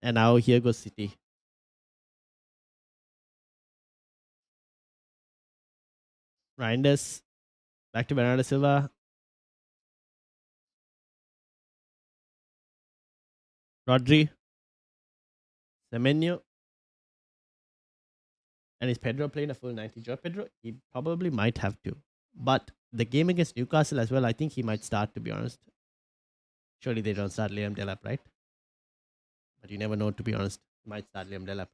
And now here goes City. Reinders back to Bernardo Silva. Rodri. Semenyo. And is Pedro playing a full 90? Joe Pedro? He probably might have to. But the game against Newcastle as well, I think he might start, to be honest. Surely they don't start Liam Delap, right? But you never know, to be honest. He might start Liam Delap.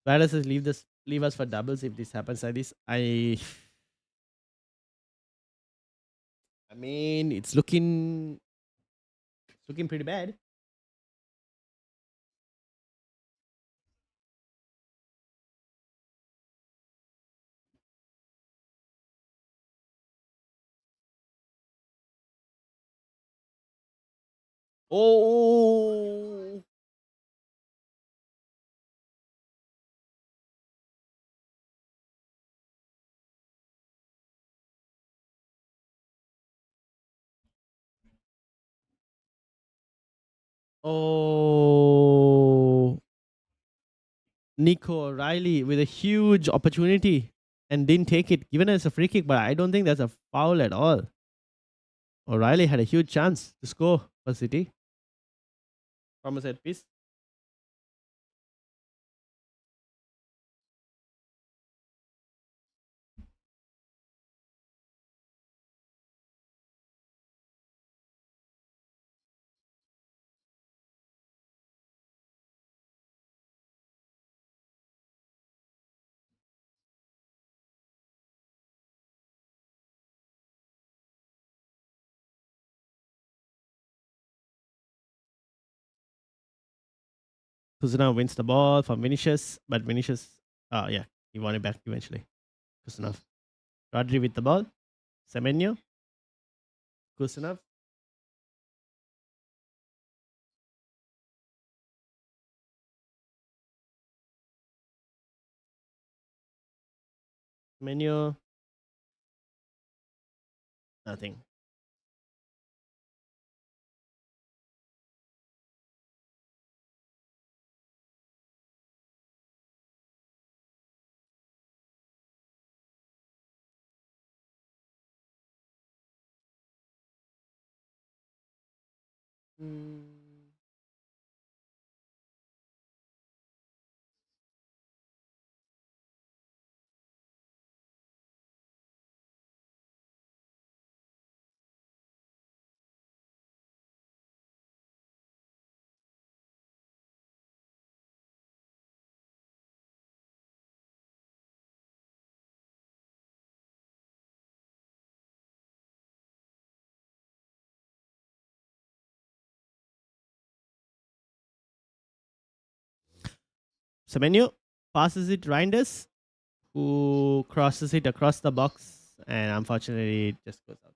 Where says leave us for doubles if this happens like this. I mean, it's looking pretty bad. Oh, oh, Nico Riley with a huge opportunity and didn't take it, given as a free kick, but I don't think that's a foul at all. O'Reilly had a huge chance to score for City from a set piece. Kusunov wins the ball from Vinicius, but Vinicius, yeah, he won it back eventually. Kusunov. Rodri with the ball. Semenyo. Kusunov. Semenyo. Nothing. Mm. Semenyo passes it Reinders, who crosses it across the box, and unfortunately it just goes out.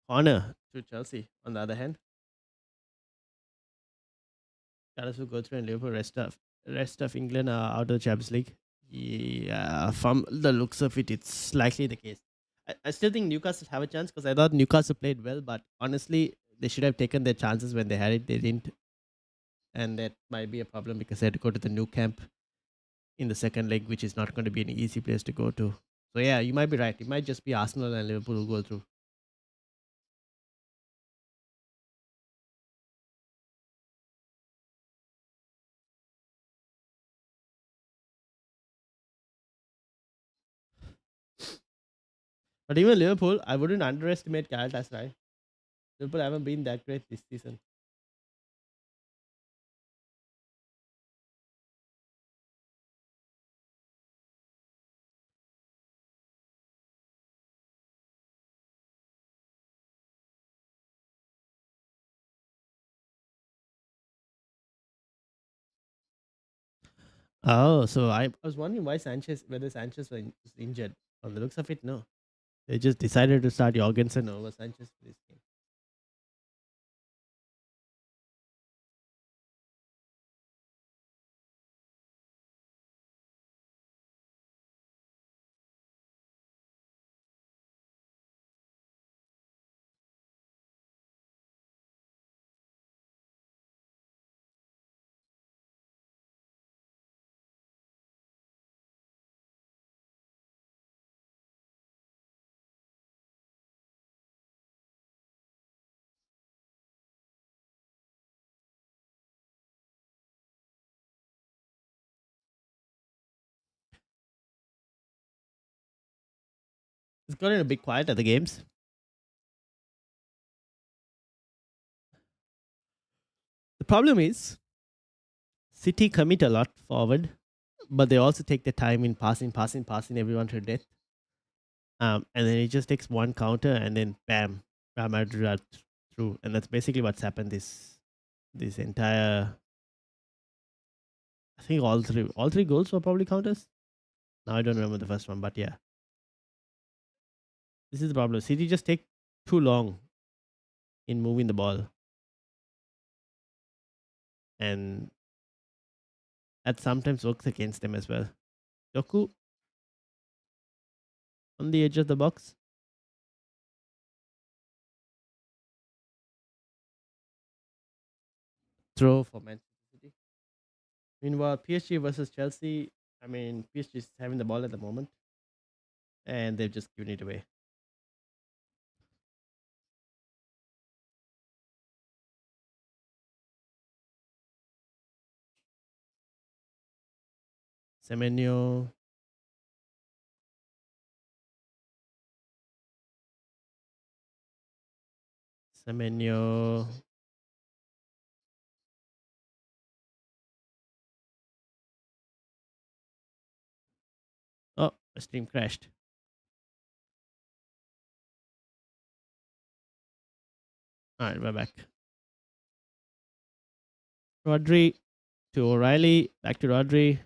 Corner to Chelsea, on the other hand. Palace will go through and Liverpool rest of England are out of the Champions League. Yeah, from the looks of it, it's likely the case. I still think Newcastle have a chance because I thought Newcastle played well, but honestly, they should have taken their chances when they had it. They didn't, and that might be a problem because they had to go to the new camp in the second leg, which is not going to be an easy place to go to. So yeah, you might be right. It might just be Arsenal and Liverpool who go through. But even Liverpool, I wouldn't underestimate Galatasaray. Liverpool haven't been that great this season. Oh, so I was wondering why whether Sanchez was injured. On the looks of it, no. They just decided to start Jorgensen over Sanchez for this game. It's gotten a bit quiet at the games. The problem is City commit a lot forward, but they also take the time in passing everyone to death. And then it just takes one counter and then bam, Real Madrid are through. And that's basically what's happened this entire. I think all three goals were probably counters. Now I don't remember the first one, but yeah, this is the problem. City just take too long in moving the ball, and that sometimes works against them as well. Doku on the edge of the box, throw for Manchester City. Meanwhile, PSG versus Chelsea. I mean, PSG is having the ball at the moment, and they've just given it away. Semenyo, Semenyo. Oh, the stream crashed. All right, we're back. Rodri to O'Reilly, back to Rodri,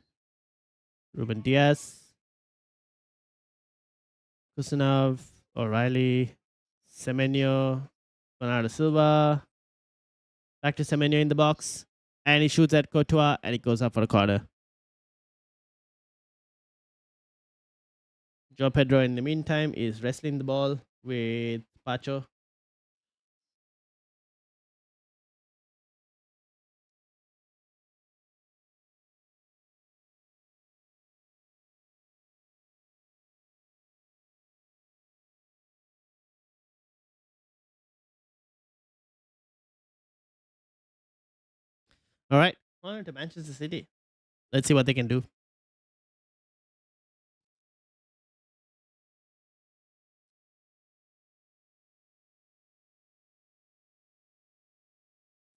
Ruben Diaz, Kusanov, O'Reilly, Semenyo, Bernardo Silva, back to Semenyo in the box, and he shoots at Courtois, and it goes up for a corner. Joe Pedro, in the meantime, is wrestling the ball with Pacho. All right, on to Manchester City. Let's see what they can do.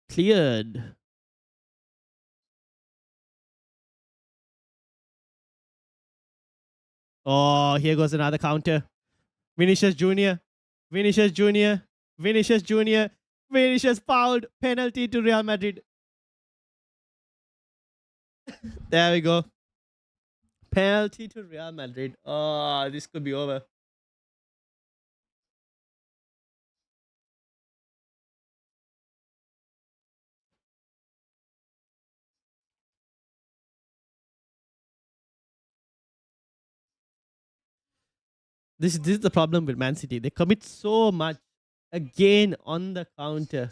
Cleared. Oh, here goes another counter. Vinicius Jr. Vinicius Jr. Vinicius Jr. Vinicius fouled. Penalty to Real Madrid. There we go. Penalty to Real Madrid. Oh, this could be over. This is the problem with Man City. They commit so much again on the counter.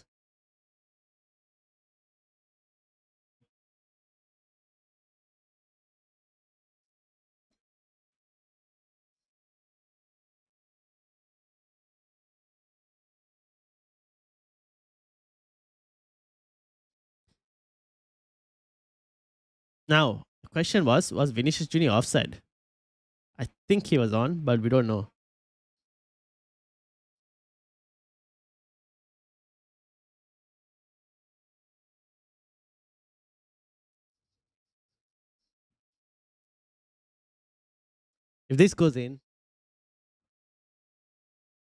Now, the question was Vinicius Jr. offside? I think he was on, but we don't know. If this goes in,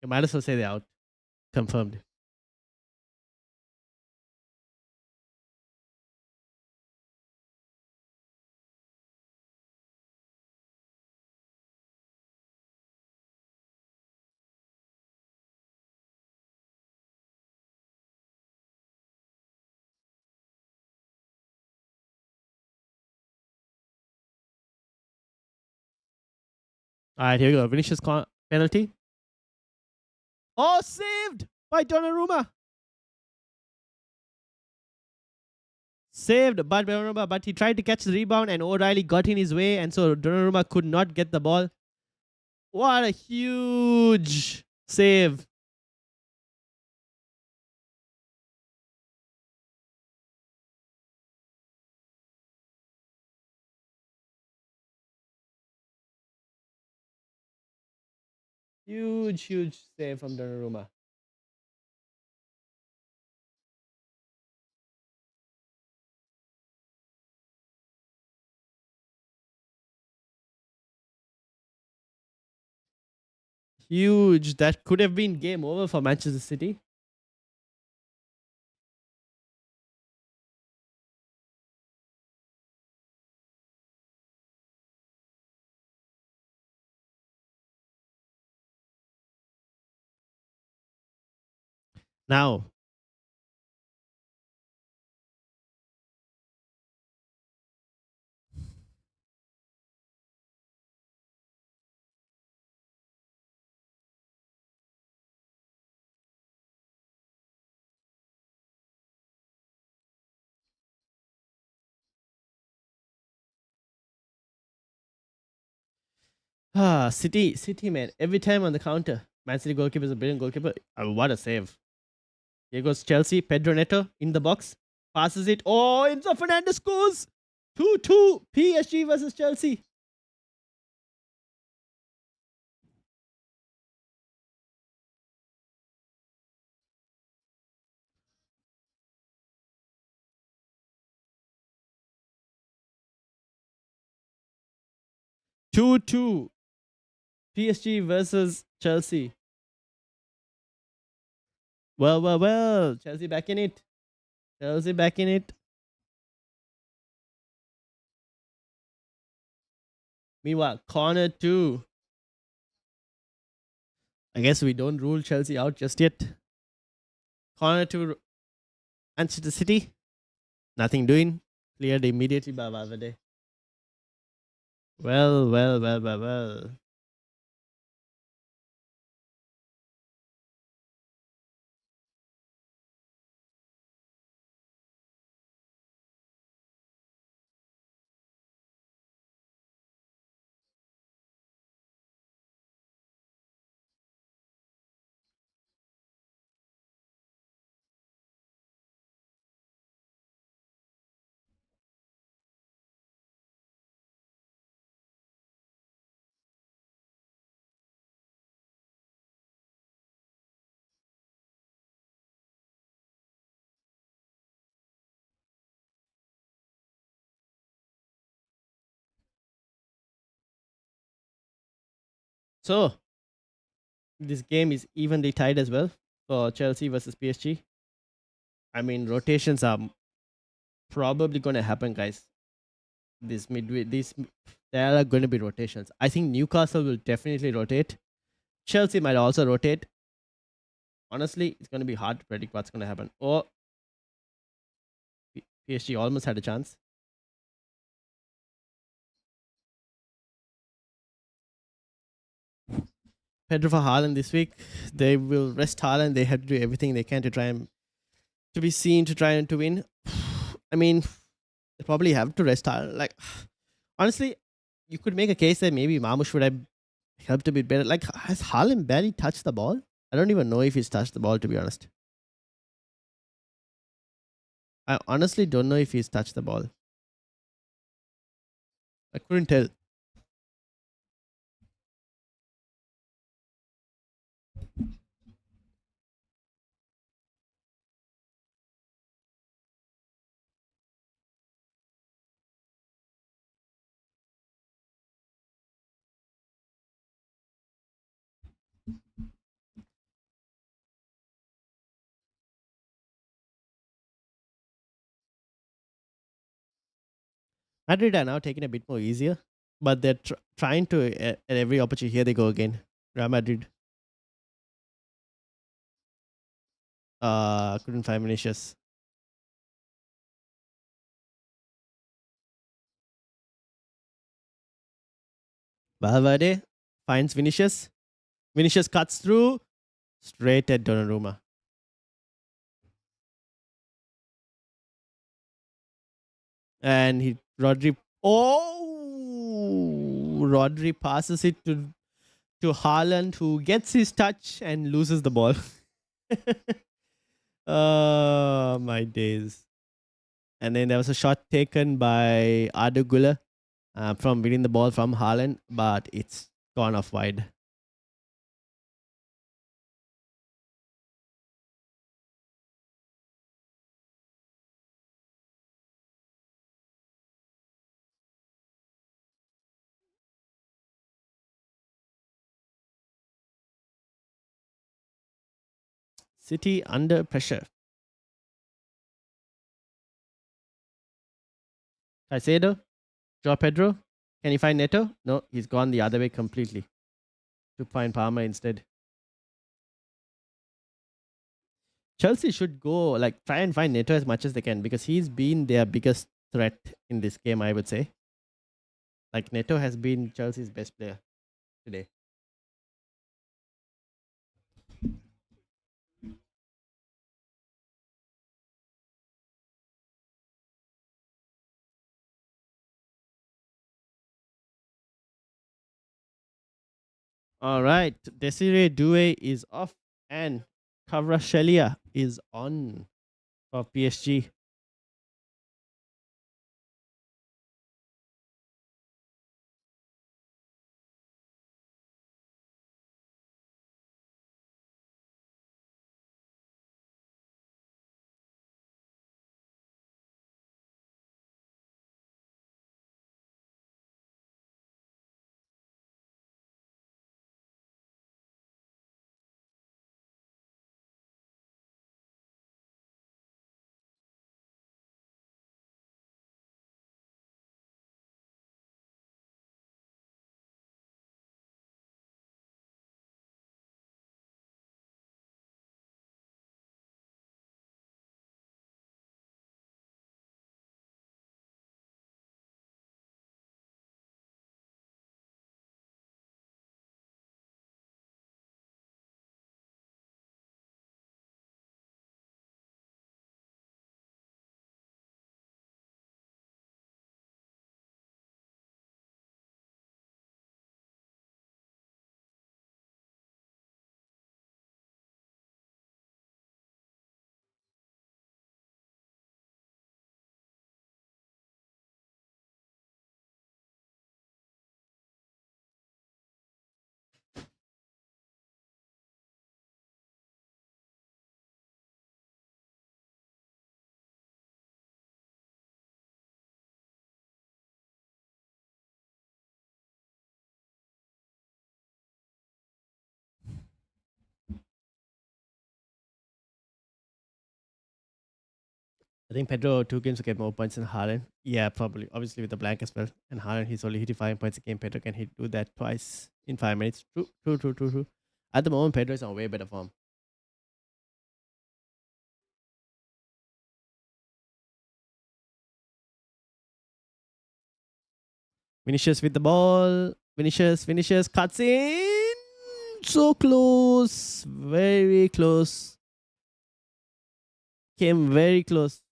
you might as well say they're out. Confirmed. All right, here we go. Vinicius penalty. Oh, saved by Donnarumma. Saved by Donnarumma, but he tried to catch the rebound and O'Reilly got in his way, and so Donnarumma could not get the ball. What a huge save. Huge save from Donnarumma. Huge. That could have been game over for Manchester City. Now, City, man. Every time on the counter, Man City goalkeeper is a brilliant goalkeeper. What a save. Here goes Chelsea. Pedro Neto in the box. Passes it. Oh, Enzo Fernandez scores. 2-2. PSG versus Chelsea. Two. PSG versus Chelsea. Well. Chelsea back in it. Chelsea back in it. Meanwhile, corner 2. I guess we don't rule Chelsea out just yet. Corner 2. Manchester City. Nothing doing. Cleared immediately by Valverde. Well. So, this game is evenly tied as well for Chelsea versus PSG. I mean, rotations are probably going to happen, guys. There are going to be rotations. I think Newcastle will definitely rotate. Chelsea might also rotate. Honestly, it's going to be hard to predict what's going to happen. Or PSG almost had a chance. Pedro for Haaland this week. They will rest Haaland. They have to do everything they can to try and to be seen to try and to win. I mean, they probably have to rest Haaland. Like, honestly, you could make a case that maybe Mamush would have helped a bit better. Like, has Haaland barely touched the ball? I don't even know if he's touched the ball, to be honest. I honestly don't know if he's touched the ball. I couldn't tell. Madrid are now taking a bit more easier, but they're trying to at every opportunity. Here they go again. Real Madrid. Couldn't find Vinicius. Valverde Finds Vinicius. Vinicius cuts through. Straight at Donnarumma. And Rodri. Oh! Rodri passes it to Haaland, who gets his touch and loses the ball. Oh, my days. And then there was a shot taken by Arda Güler from winning the ball from Haaland, but it's gone off wide. City under pressure. Caicedo, Joao Pedro. Can he find Neto? No, he's gone the other way completely to find Palmer instead. Chelsea should go try and find Neto as much as they can because he's been their biggest threat in this game, I would say. Like Neto has been Chelsea's best player today. All right, Desiree Doué is off and Kvaratskhelia is on for PSG. I think Pedro 2 games to get more points than Haaland. Yeah, probably. Obviously with the blank as well. And Haaland, he's only hitting 5 points a game. Pedro can hit do that twice in 5 minutes. True. At the moment, Pedro is on way better form. Vinicius with the ball. Vinicius cuts in. So close. Very close. Came very close.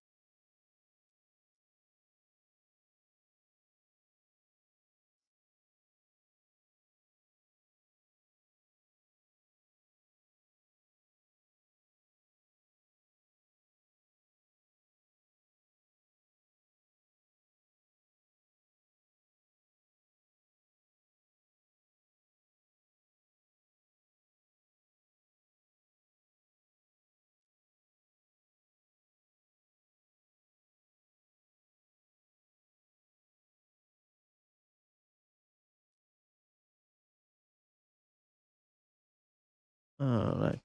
All right.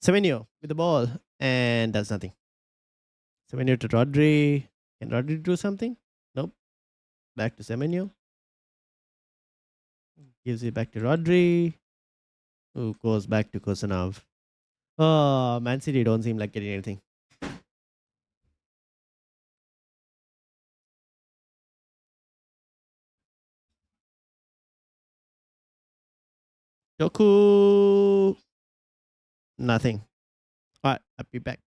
Semenyo with the ball and does nothing. Semenyo to Rodri. Can Rodri do something? Nope. Back to Semenyo. Gives it back to Rodri, who goes back to Kosanov. Oh, Man City don't seem like getting anything. Doku, nothing. All right, I'll be back.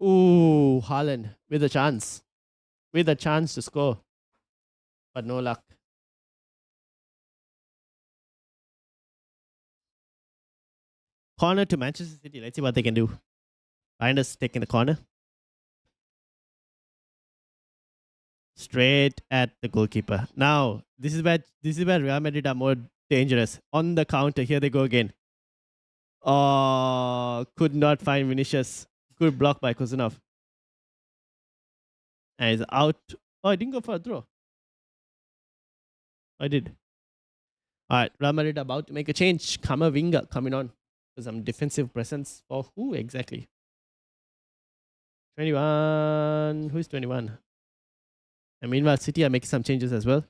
Ooh, Haaland with a chance. With a chance to score. But no luck. Corner to Manchester City. Let's see what they can do. Reinders taking the corner. Straight at the goalkeeper. Now, this is where Real Madrid are more dangerous. On the counter, here they go again. Oh, could not find Vinicius. Good block by Kozunov. And he's out. Oh, I didn't go for a throw. I did. All right, Real Madrid about to make a change. Kamavinga coming on for some defensive presence. For who exactly? 21. Who's 21? And meanwhile, City are making some changes as well.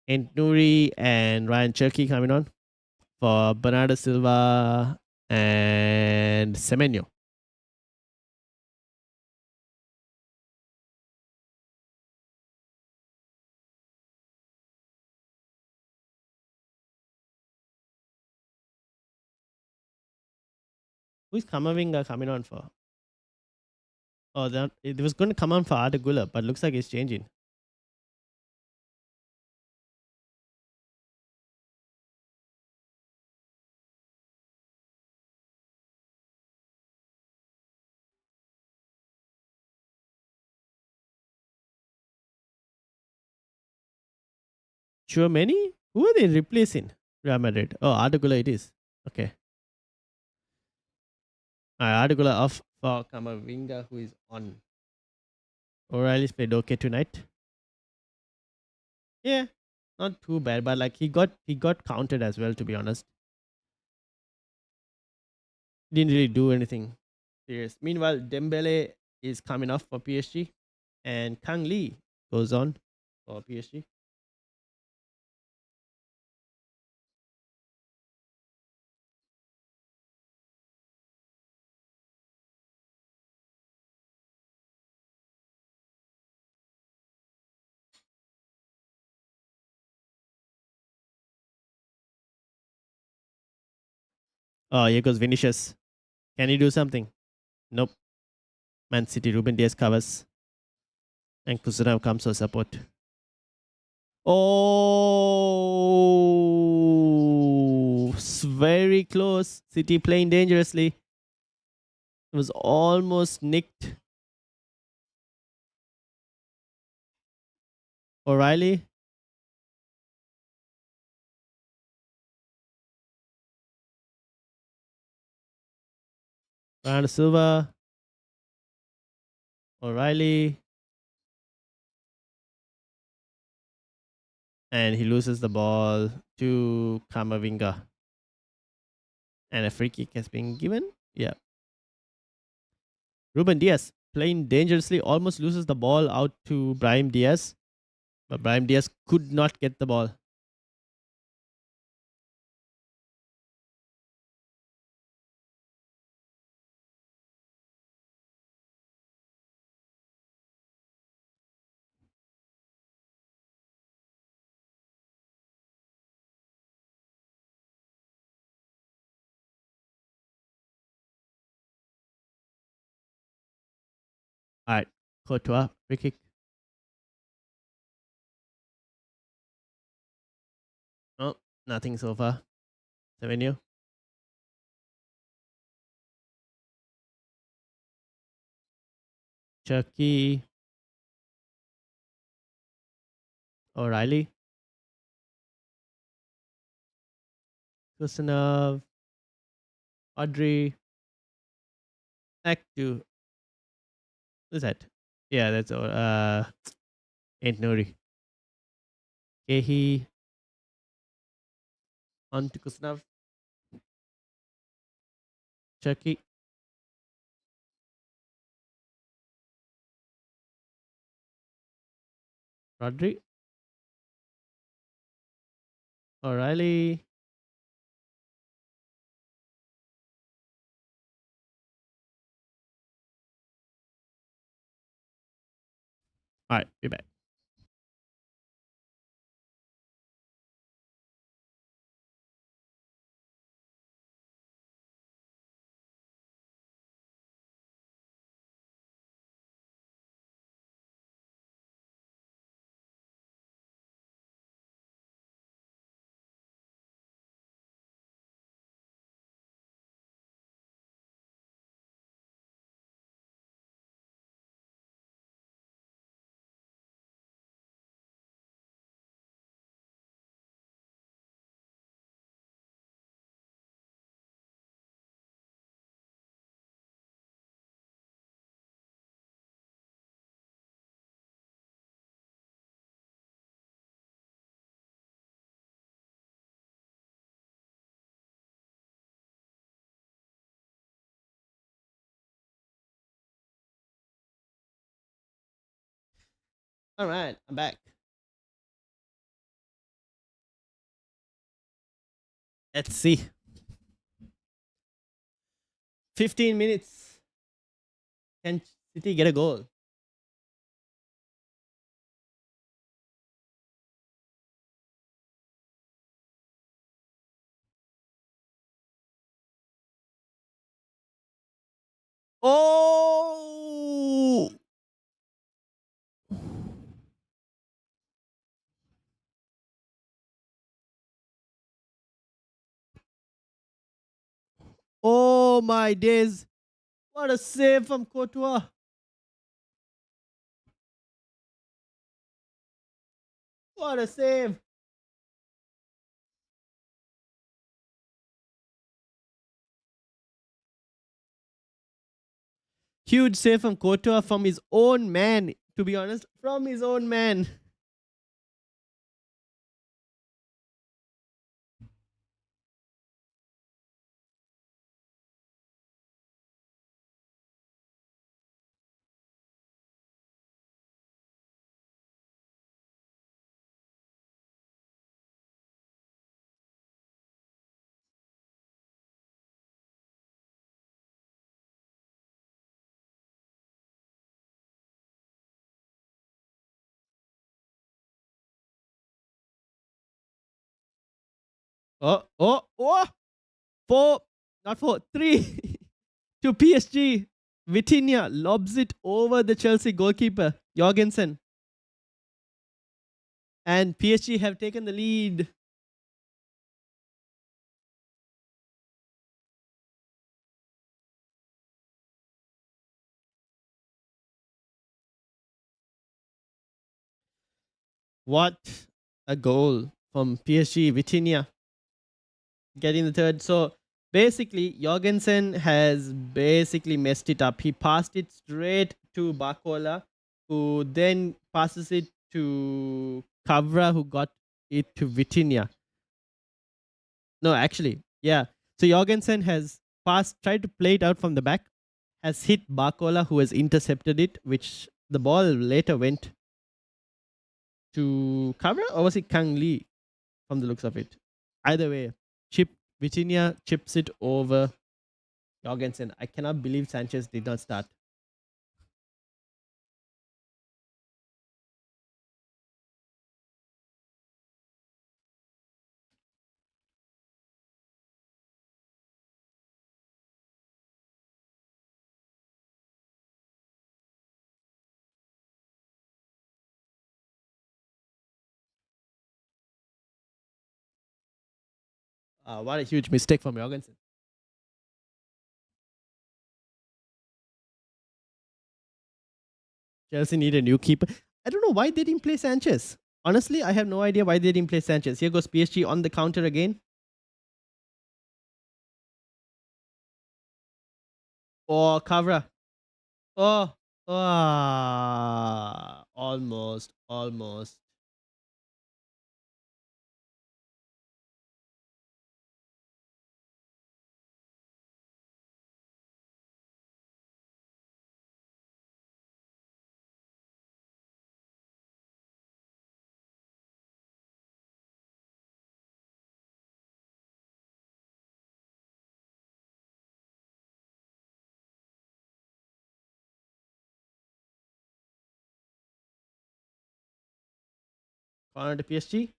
And Nuri and Ryan Cherky coming on for Bernardo Silva and Semenyo. Who's Kamavinga coming on for? Oh, it was going to come on for Arda Güler, but looks like it's changing. Chouameni? Who are they replacing? Real Madrid. Oh, Arda Güler it is. Okay. Arda Güler off for Kamavinga, who is on. O'Reilly's played okay tonight. Yeah, not too bad, but like he got counted as well, to be honest. Didn't really do anything serious. Meanwhile, Dembele is coming off for PSG, and Kang Lee goes on for PSG. Oh, here goes Vinicius. Can he do something? Nope. Man City, Ruben Diaz covers. And Kusunov comes for support. Oh, very close. City playing dangerously. It was almost nicked. O'Reilly. Bernardo Silva. O'Reilly. And he loses the ball to Kamavinga. And a free kick has been given. Yeah. Ruben Diaz playing dangerously, almost loses the ball out to Brahim Diaz. But Brahim Diaz could not get the ball. All right. Courtois, free kick. Oh, nothing so far. Semenyo. Chucky, O'Reilly, Kusanov, Audrey, Actu. Who's that? Yeah, that's Ain't Nori. Kehi, on to Kusanov, Chucky, Rodri, O'Reilly. All right, be back. All right, I'm back. Let's see. 15 minutes. Can City get a goal? Oh! Oh my days. What a save from Courtois. What a save. Huge save from Courtois from his own man, to be honest. From his own man. Oh. 4, not 4, 3 to PSG. Vitinha lobs it over the Chelsea goalkeeper, Jorgensen. And PSG have taken the lead. What a goal from PSG, Vitinha getting the third. So basically, Jorgensen has basically messed it up. He passed it straight to Bacola, who then passes it to Kavra, who got it to Vitinha. No, actually, yeah. So Jorgensen has tried to play it out from the back, has hit Bacola, who has intercepted it, which the ball later went to Kavra, or was it Kang Lee from the looks of it? Either way, Vitinha chips it over Jorgensen. I cannot believe Sanchez did not start. What a huge mistake from Jorgensen. Chelsea need a new keeper. I don't know why they didn't play Sanchez. Honestly, I have no idea why they didn't play Sanchez. Here goes PSG on the counter again. Oh, Kavra. Oh, almost, almost. Corner to PSG.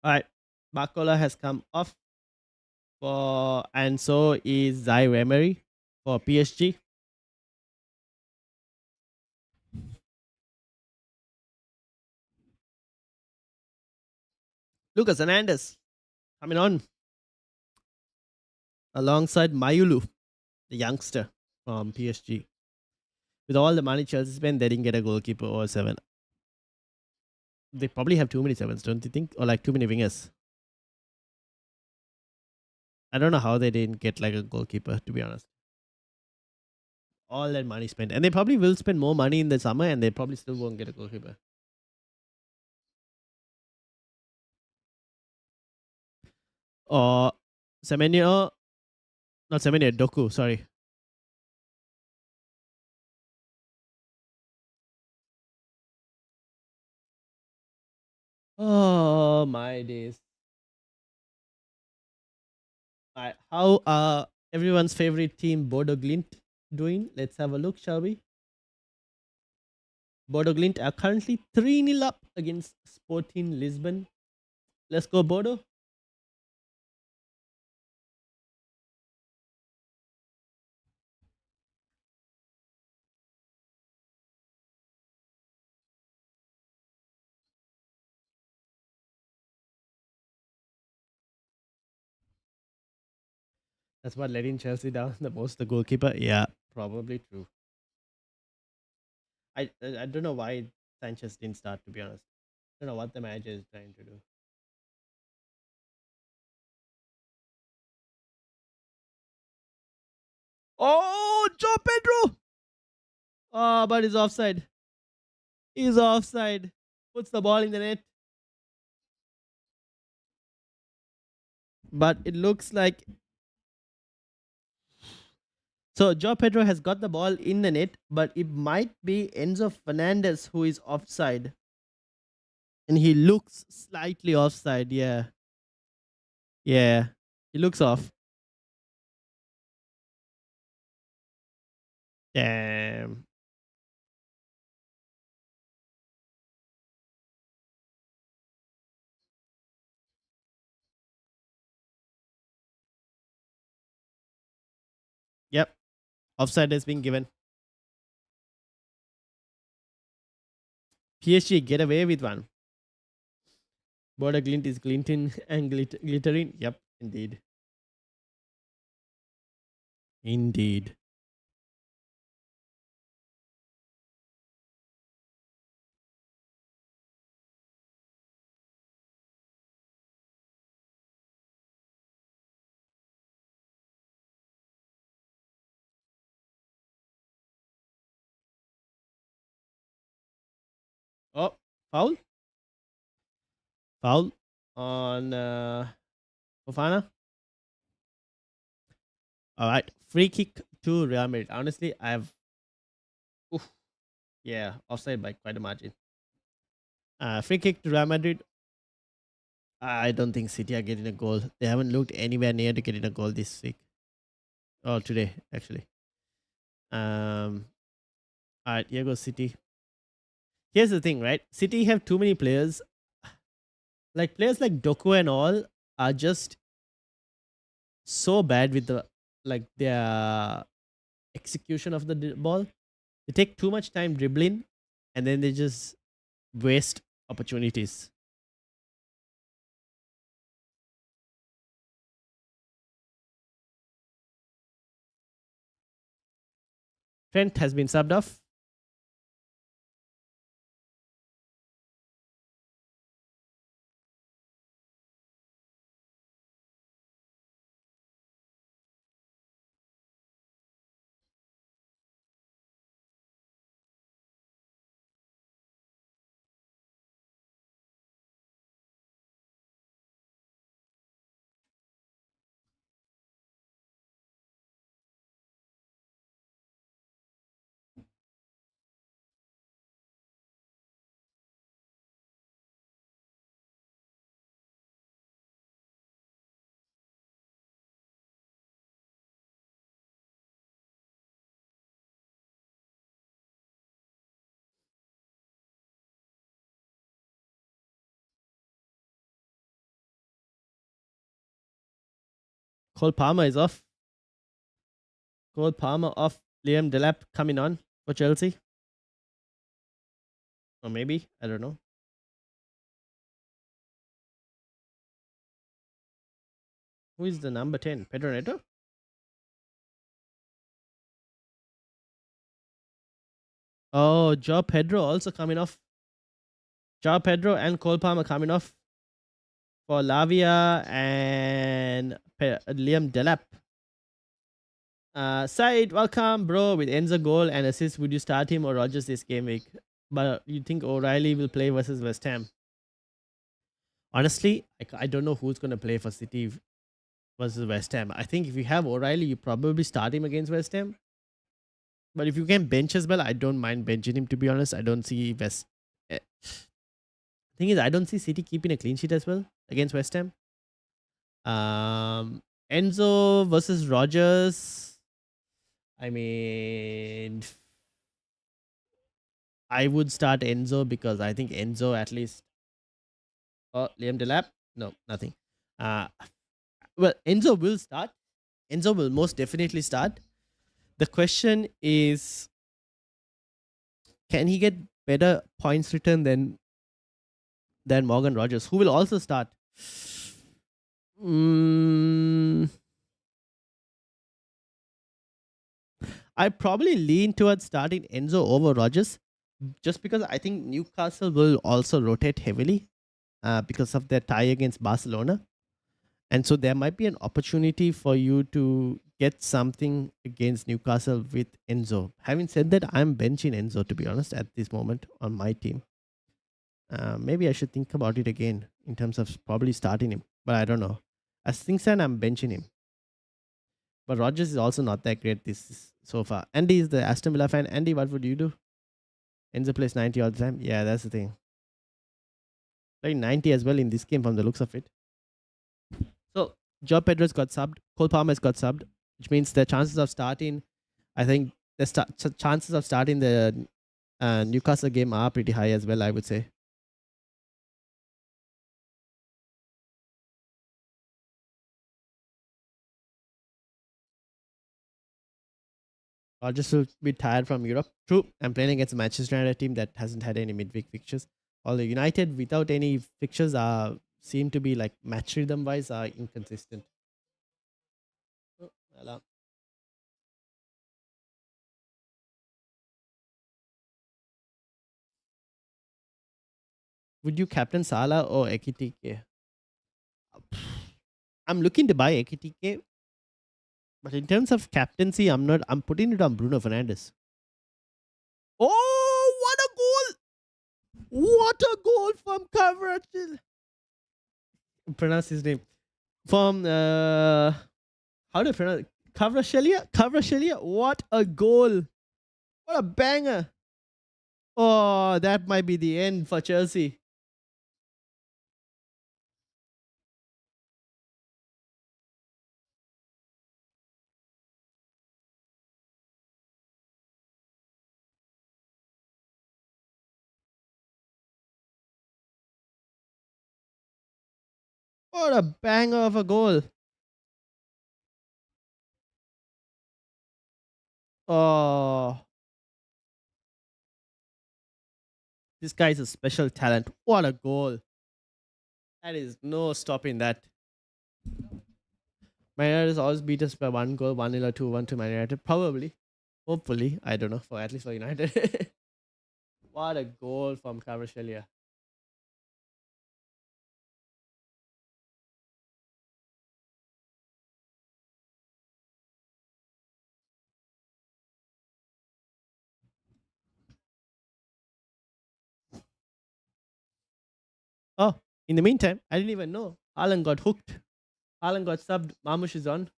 All right. Bakola has come off for, and so is Zai Emery for PSG. Lucas Hernandez coming on alongside Mayulu, the youngster from PSG. With all the money Chelsea spent, they didn't get a goalkeeper or seven. They probably have too many sevens, don't you think? Or like too many wingers. I don't know how they didn't get like a goalkeeper, to be honest. All that money spent. And they probably will spend more money in the summer and they probably still won't get a goalkeeper. Or Semenyo, not Semenyo, Doku, sorry. Oh my days. Alright, how everyone's favorite team, Bodo Glint, doing? Let's have a look, shall we? Bodo Glint are currently 3-0 up against Sporting Lisbon. Let's go, Bodo. That's what letting Chelsea down the most, the goalkeeper. Yeah, probably true. I don't know why Sanchez didn't start, to be honest. I don't know what the manager is trying to do. Oh, Joe Pedro! Oh, but he's offside. He's offside. Puts the ball in the net. But it looks like. So, Joe Pedro has got the ball in the net, but it might be Enzo Fernandez who is offside. And he looks slightly offside. Yeah. Yeah. He looks off. Damn. Yep. Offside has been given. PSG get away with one. Border glint is glinting and glittering. Yep, indeed. Indeed. Oh, foul? Foul on Fofana. All right, free kick to Real Madrid. Honestly, I have, oof, yeah, offside by quite a margin. Free kick to Real Madrid. I don't think City are getting a goal. They haven't looked anywhere near to getting a goal this week or today, actually. Um, all right, here goes City. Here's the thing, right? City have too many players. Like players like Doku and all are just so bad with the like their execution of the ball. They take too much time dribbling, and then they just waste opportunities. Trent has been subbed off. Cole Palmer is off. Cole Palmer off. Liam Delap coming on for Chelsea. Or maybe. I don't know. Who is the number 10? Pedro Neto? Oh, Joe Pedro also coming off. Joe Pedro and Cole Palmer coming off for Lavia and Liam Delap. Said, welcome, bro. With Enzo goal and assist, would you start him or Rogers this game week? But you think O'Reilly will play versus West Ham? Honestly, I don't know who's going to play for City versus West Ham. I think if you have O'Reilly, you probably start him against West Ham. But if you can bench as well, I don't mind benching him, to be honest. I don't see West. Thing is, I don't see City keeping a clean sheet as well against West Ham. Enzo versus Rogers. I mean, I would start Enzo because I think Enzo at least. Oh, Liam Delap? No, nothing. Well, Enzo will start. Enzo will most definitely start. The question is, can he get better points return than Morgan Rogers, who will also start? I probably lean towards starting Enzo over Rogers, just because I think Newcastle will also rotate heavily because of their tie against Barcelona. And so there might be an opportunity for you to get something against Newcastle with Enzo. Having said that, I'm benching Enzo, to be honest, at this moment on my team. Maybe I should think about it again in terms of probably starting him, but I don't know. As things stand, I'm benching him. But Rogers is also not that great this so far. Andy is the Aston Villa fan. Andy, what would you do? Enzo plays 90 all the time. Yeah, that's the thing. Playing 90 as well in this game from the looks of it. So Joe Pedro's got subbed. Cole Palmer's got subbed, which means the chances of starting, I think the chances of starting the Newcastle game are pretty high as well, I would say. Rogers will be tired from Europe. True. I'm playing against a Manchester United team that hasn't had any midweek fixtures. Although United without any fixtures seem to be like match rhythm wise are inconsistent. Oh, alarm. Would you captain Salah or Ekitike? I'm looking to buy Ekitike, but in terms of captaincy, I'm not. I'm putting it on Bruno Fernandes. Oh, what a goal! What a goal from Kvaratskhelia. Pronounce his name. From how do I pronounce? Kvaratskhelia, what a goal. What a banger. Oh, that might be the end for Chelsea. What a banger of a goal. Oh, this guy's a special talent. What a goal. That is no stopping that. Man United has always beat us by one goal, 1-0 or 2-1 to Man United. Probably. Hopefully. I don't know. For at least for United. What a goal from Kvaratskhelia. Oh, in the meantime, I didn't even know. Haaland got hooked. Haaland got subbed. Marmush is on.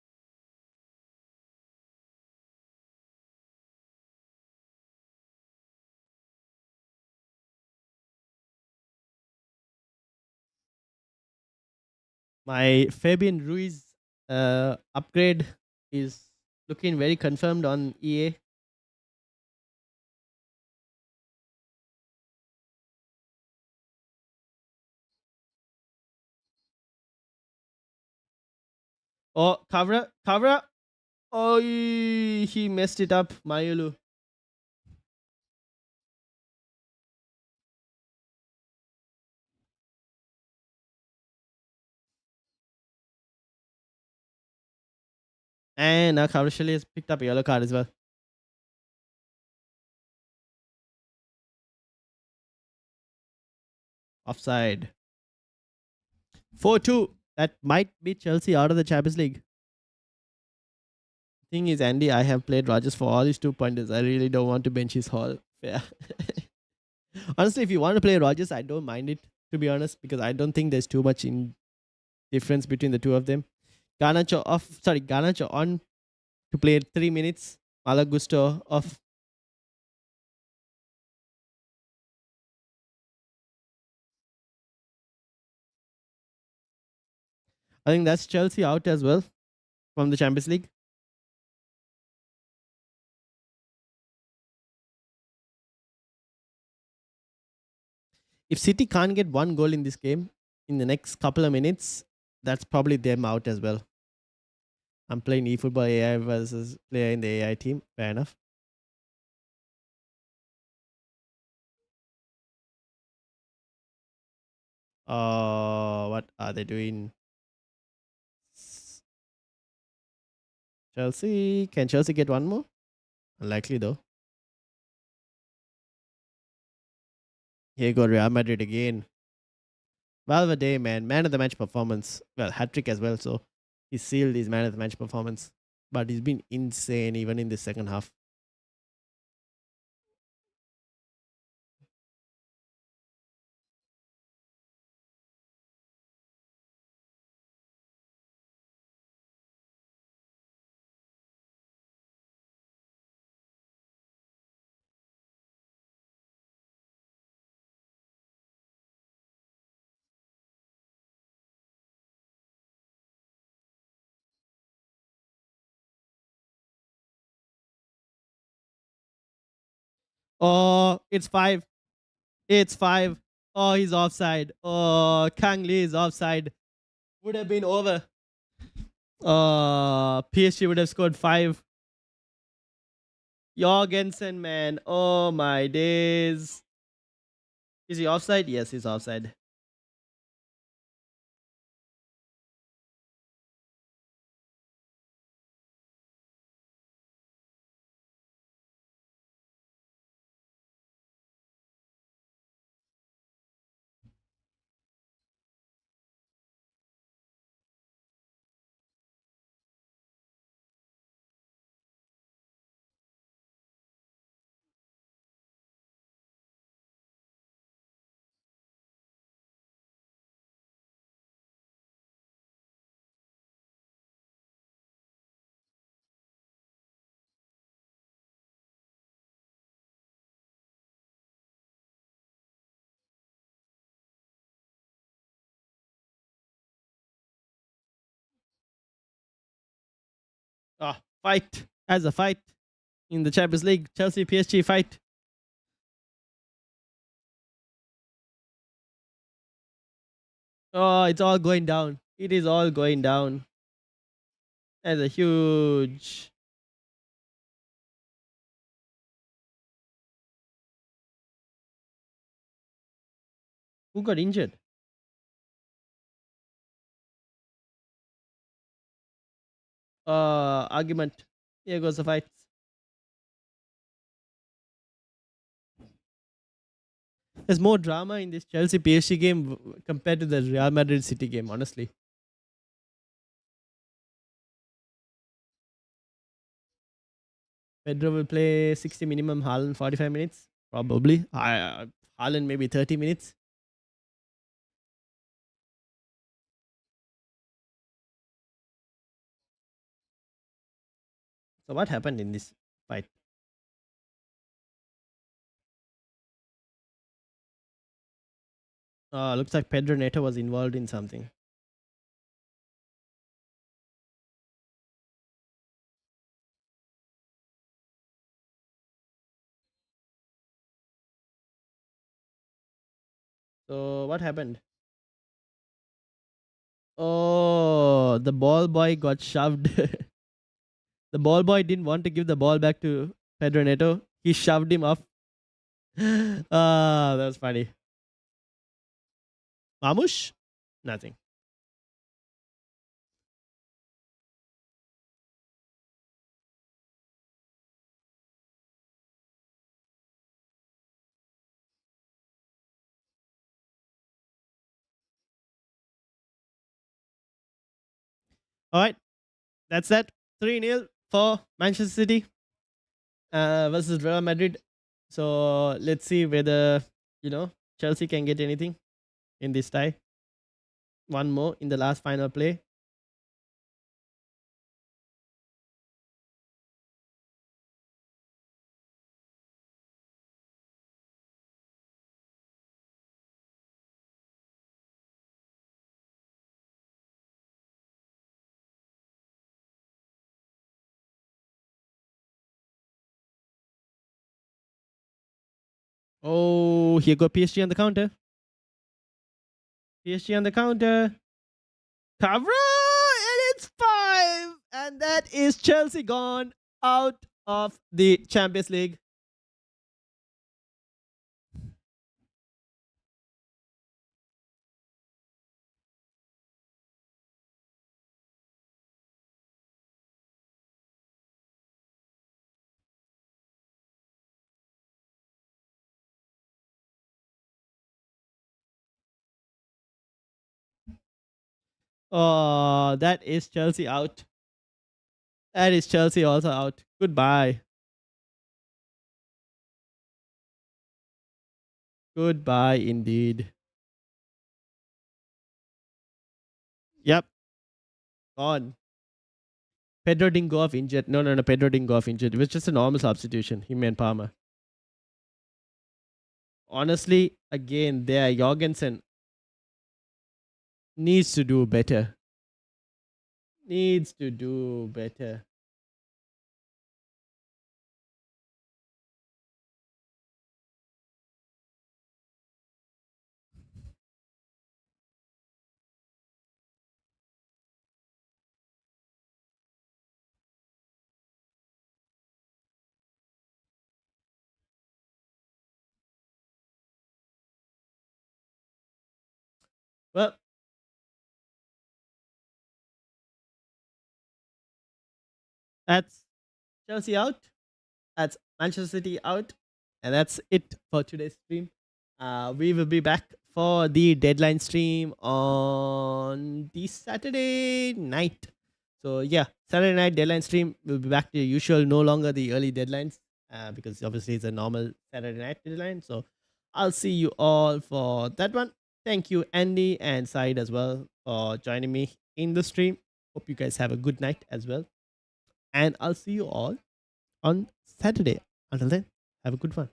My Fabian Ruiz upgrade is looking very confirmed on EA. Oh, Kavra. Oh, he messed it up. Mayulu. And now Kvaratskhelia has picked up a yellow card as well. Offside. 4-2. That might be Chelsea out of the Champions League. Thing is, Andy, I have played Rogers for all his 2 pointers. I really don't want to bench his Hall. Yeah. Honestly, if you want to play Rogers, I don't mind it, to be honest, because I don't think there's too much in difference between the two of them. Garnacho off. Sorry, Garnacho on to play 3 minutes. Malagusto off. I think that's Chelsea out as well from the Champions League. If City can't get one goal in this game in the next couple of minutes, that's probably them out as well. I'm playing eFootball AI versus player in the AI team. Fair enough. What are they doing? Chelsea. Can Chelsea get one more? Unlikely though. Here go Real Madrid again. Valverde, man of the match performance. Well, hat trick as well. So he sealed his man of the match performance. But he's been insane even in the second half. Oh, it's five. It's five. Oh, he's offside. Oh, Kang Lee is offside. Would have been over. PSG would have scored five. Jorgensen, man. Oh my days. Is he offside? Yes, he's offside. fight as a fight in the Champions League. Chelsea PSG fight. Oh, it's all going down. It is all going down. That's a huge. Who got injured? Argument. Here goes the fight. There's more drama in this Chelsea PSG game compared to the Real Madrid City game, honestly. Pedro will play 60 minimum, Haaland 45 minutes, probably. Haaland maybe 30 minutes. So what happened in this fight? Looks like Pedro Neto was involved in something. So what happened? Oh, the ball boy got shoved. The ball boy didn't want to give the ball back to Pedro Neto. He shoved him off. That was funny. Mamush? Nothing. All right. That's that. 3-0 for Manchester City versus Real Madrid. So let's see whether, Chelsea can get anything in this tie. One more in the last final play. Oh, here go PSG on the counter. PSG on the counter. Cover! And it's 5! And that is Chelsea gone out of the Champions League. Oh, that is Chelsea out. That is Chelsea also out. Goodbye. Goodbye indeed. Yep, gone. Pedro didn't go off injured. No. Pedro didn't go off injured. It was just a normal substitution. Him and Palmer. Honestly, again, there Jorgensen needs to do better. Needs to do better. Well, that's Chelsea out. That's Manchester City out. And that's it for today's stream. We will be back for the deadline stream on the Saturday night. So yeah, Saturday night deadline stream. We'll be back to the usual, no longer the early deadlines, because obviously it's a normal Saturday night deadline. So I'll see you all for that one. Thank you, Andy and Said as well, for joining me in the stream. Hope you guys have a good night as well. And I'll see you all on Saturday. Until then, have a good one.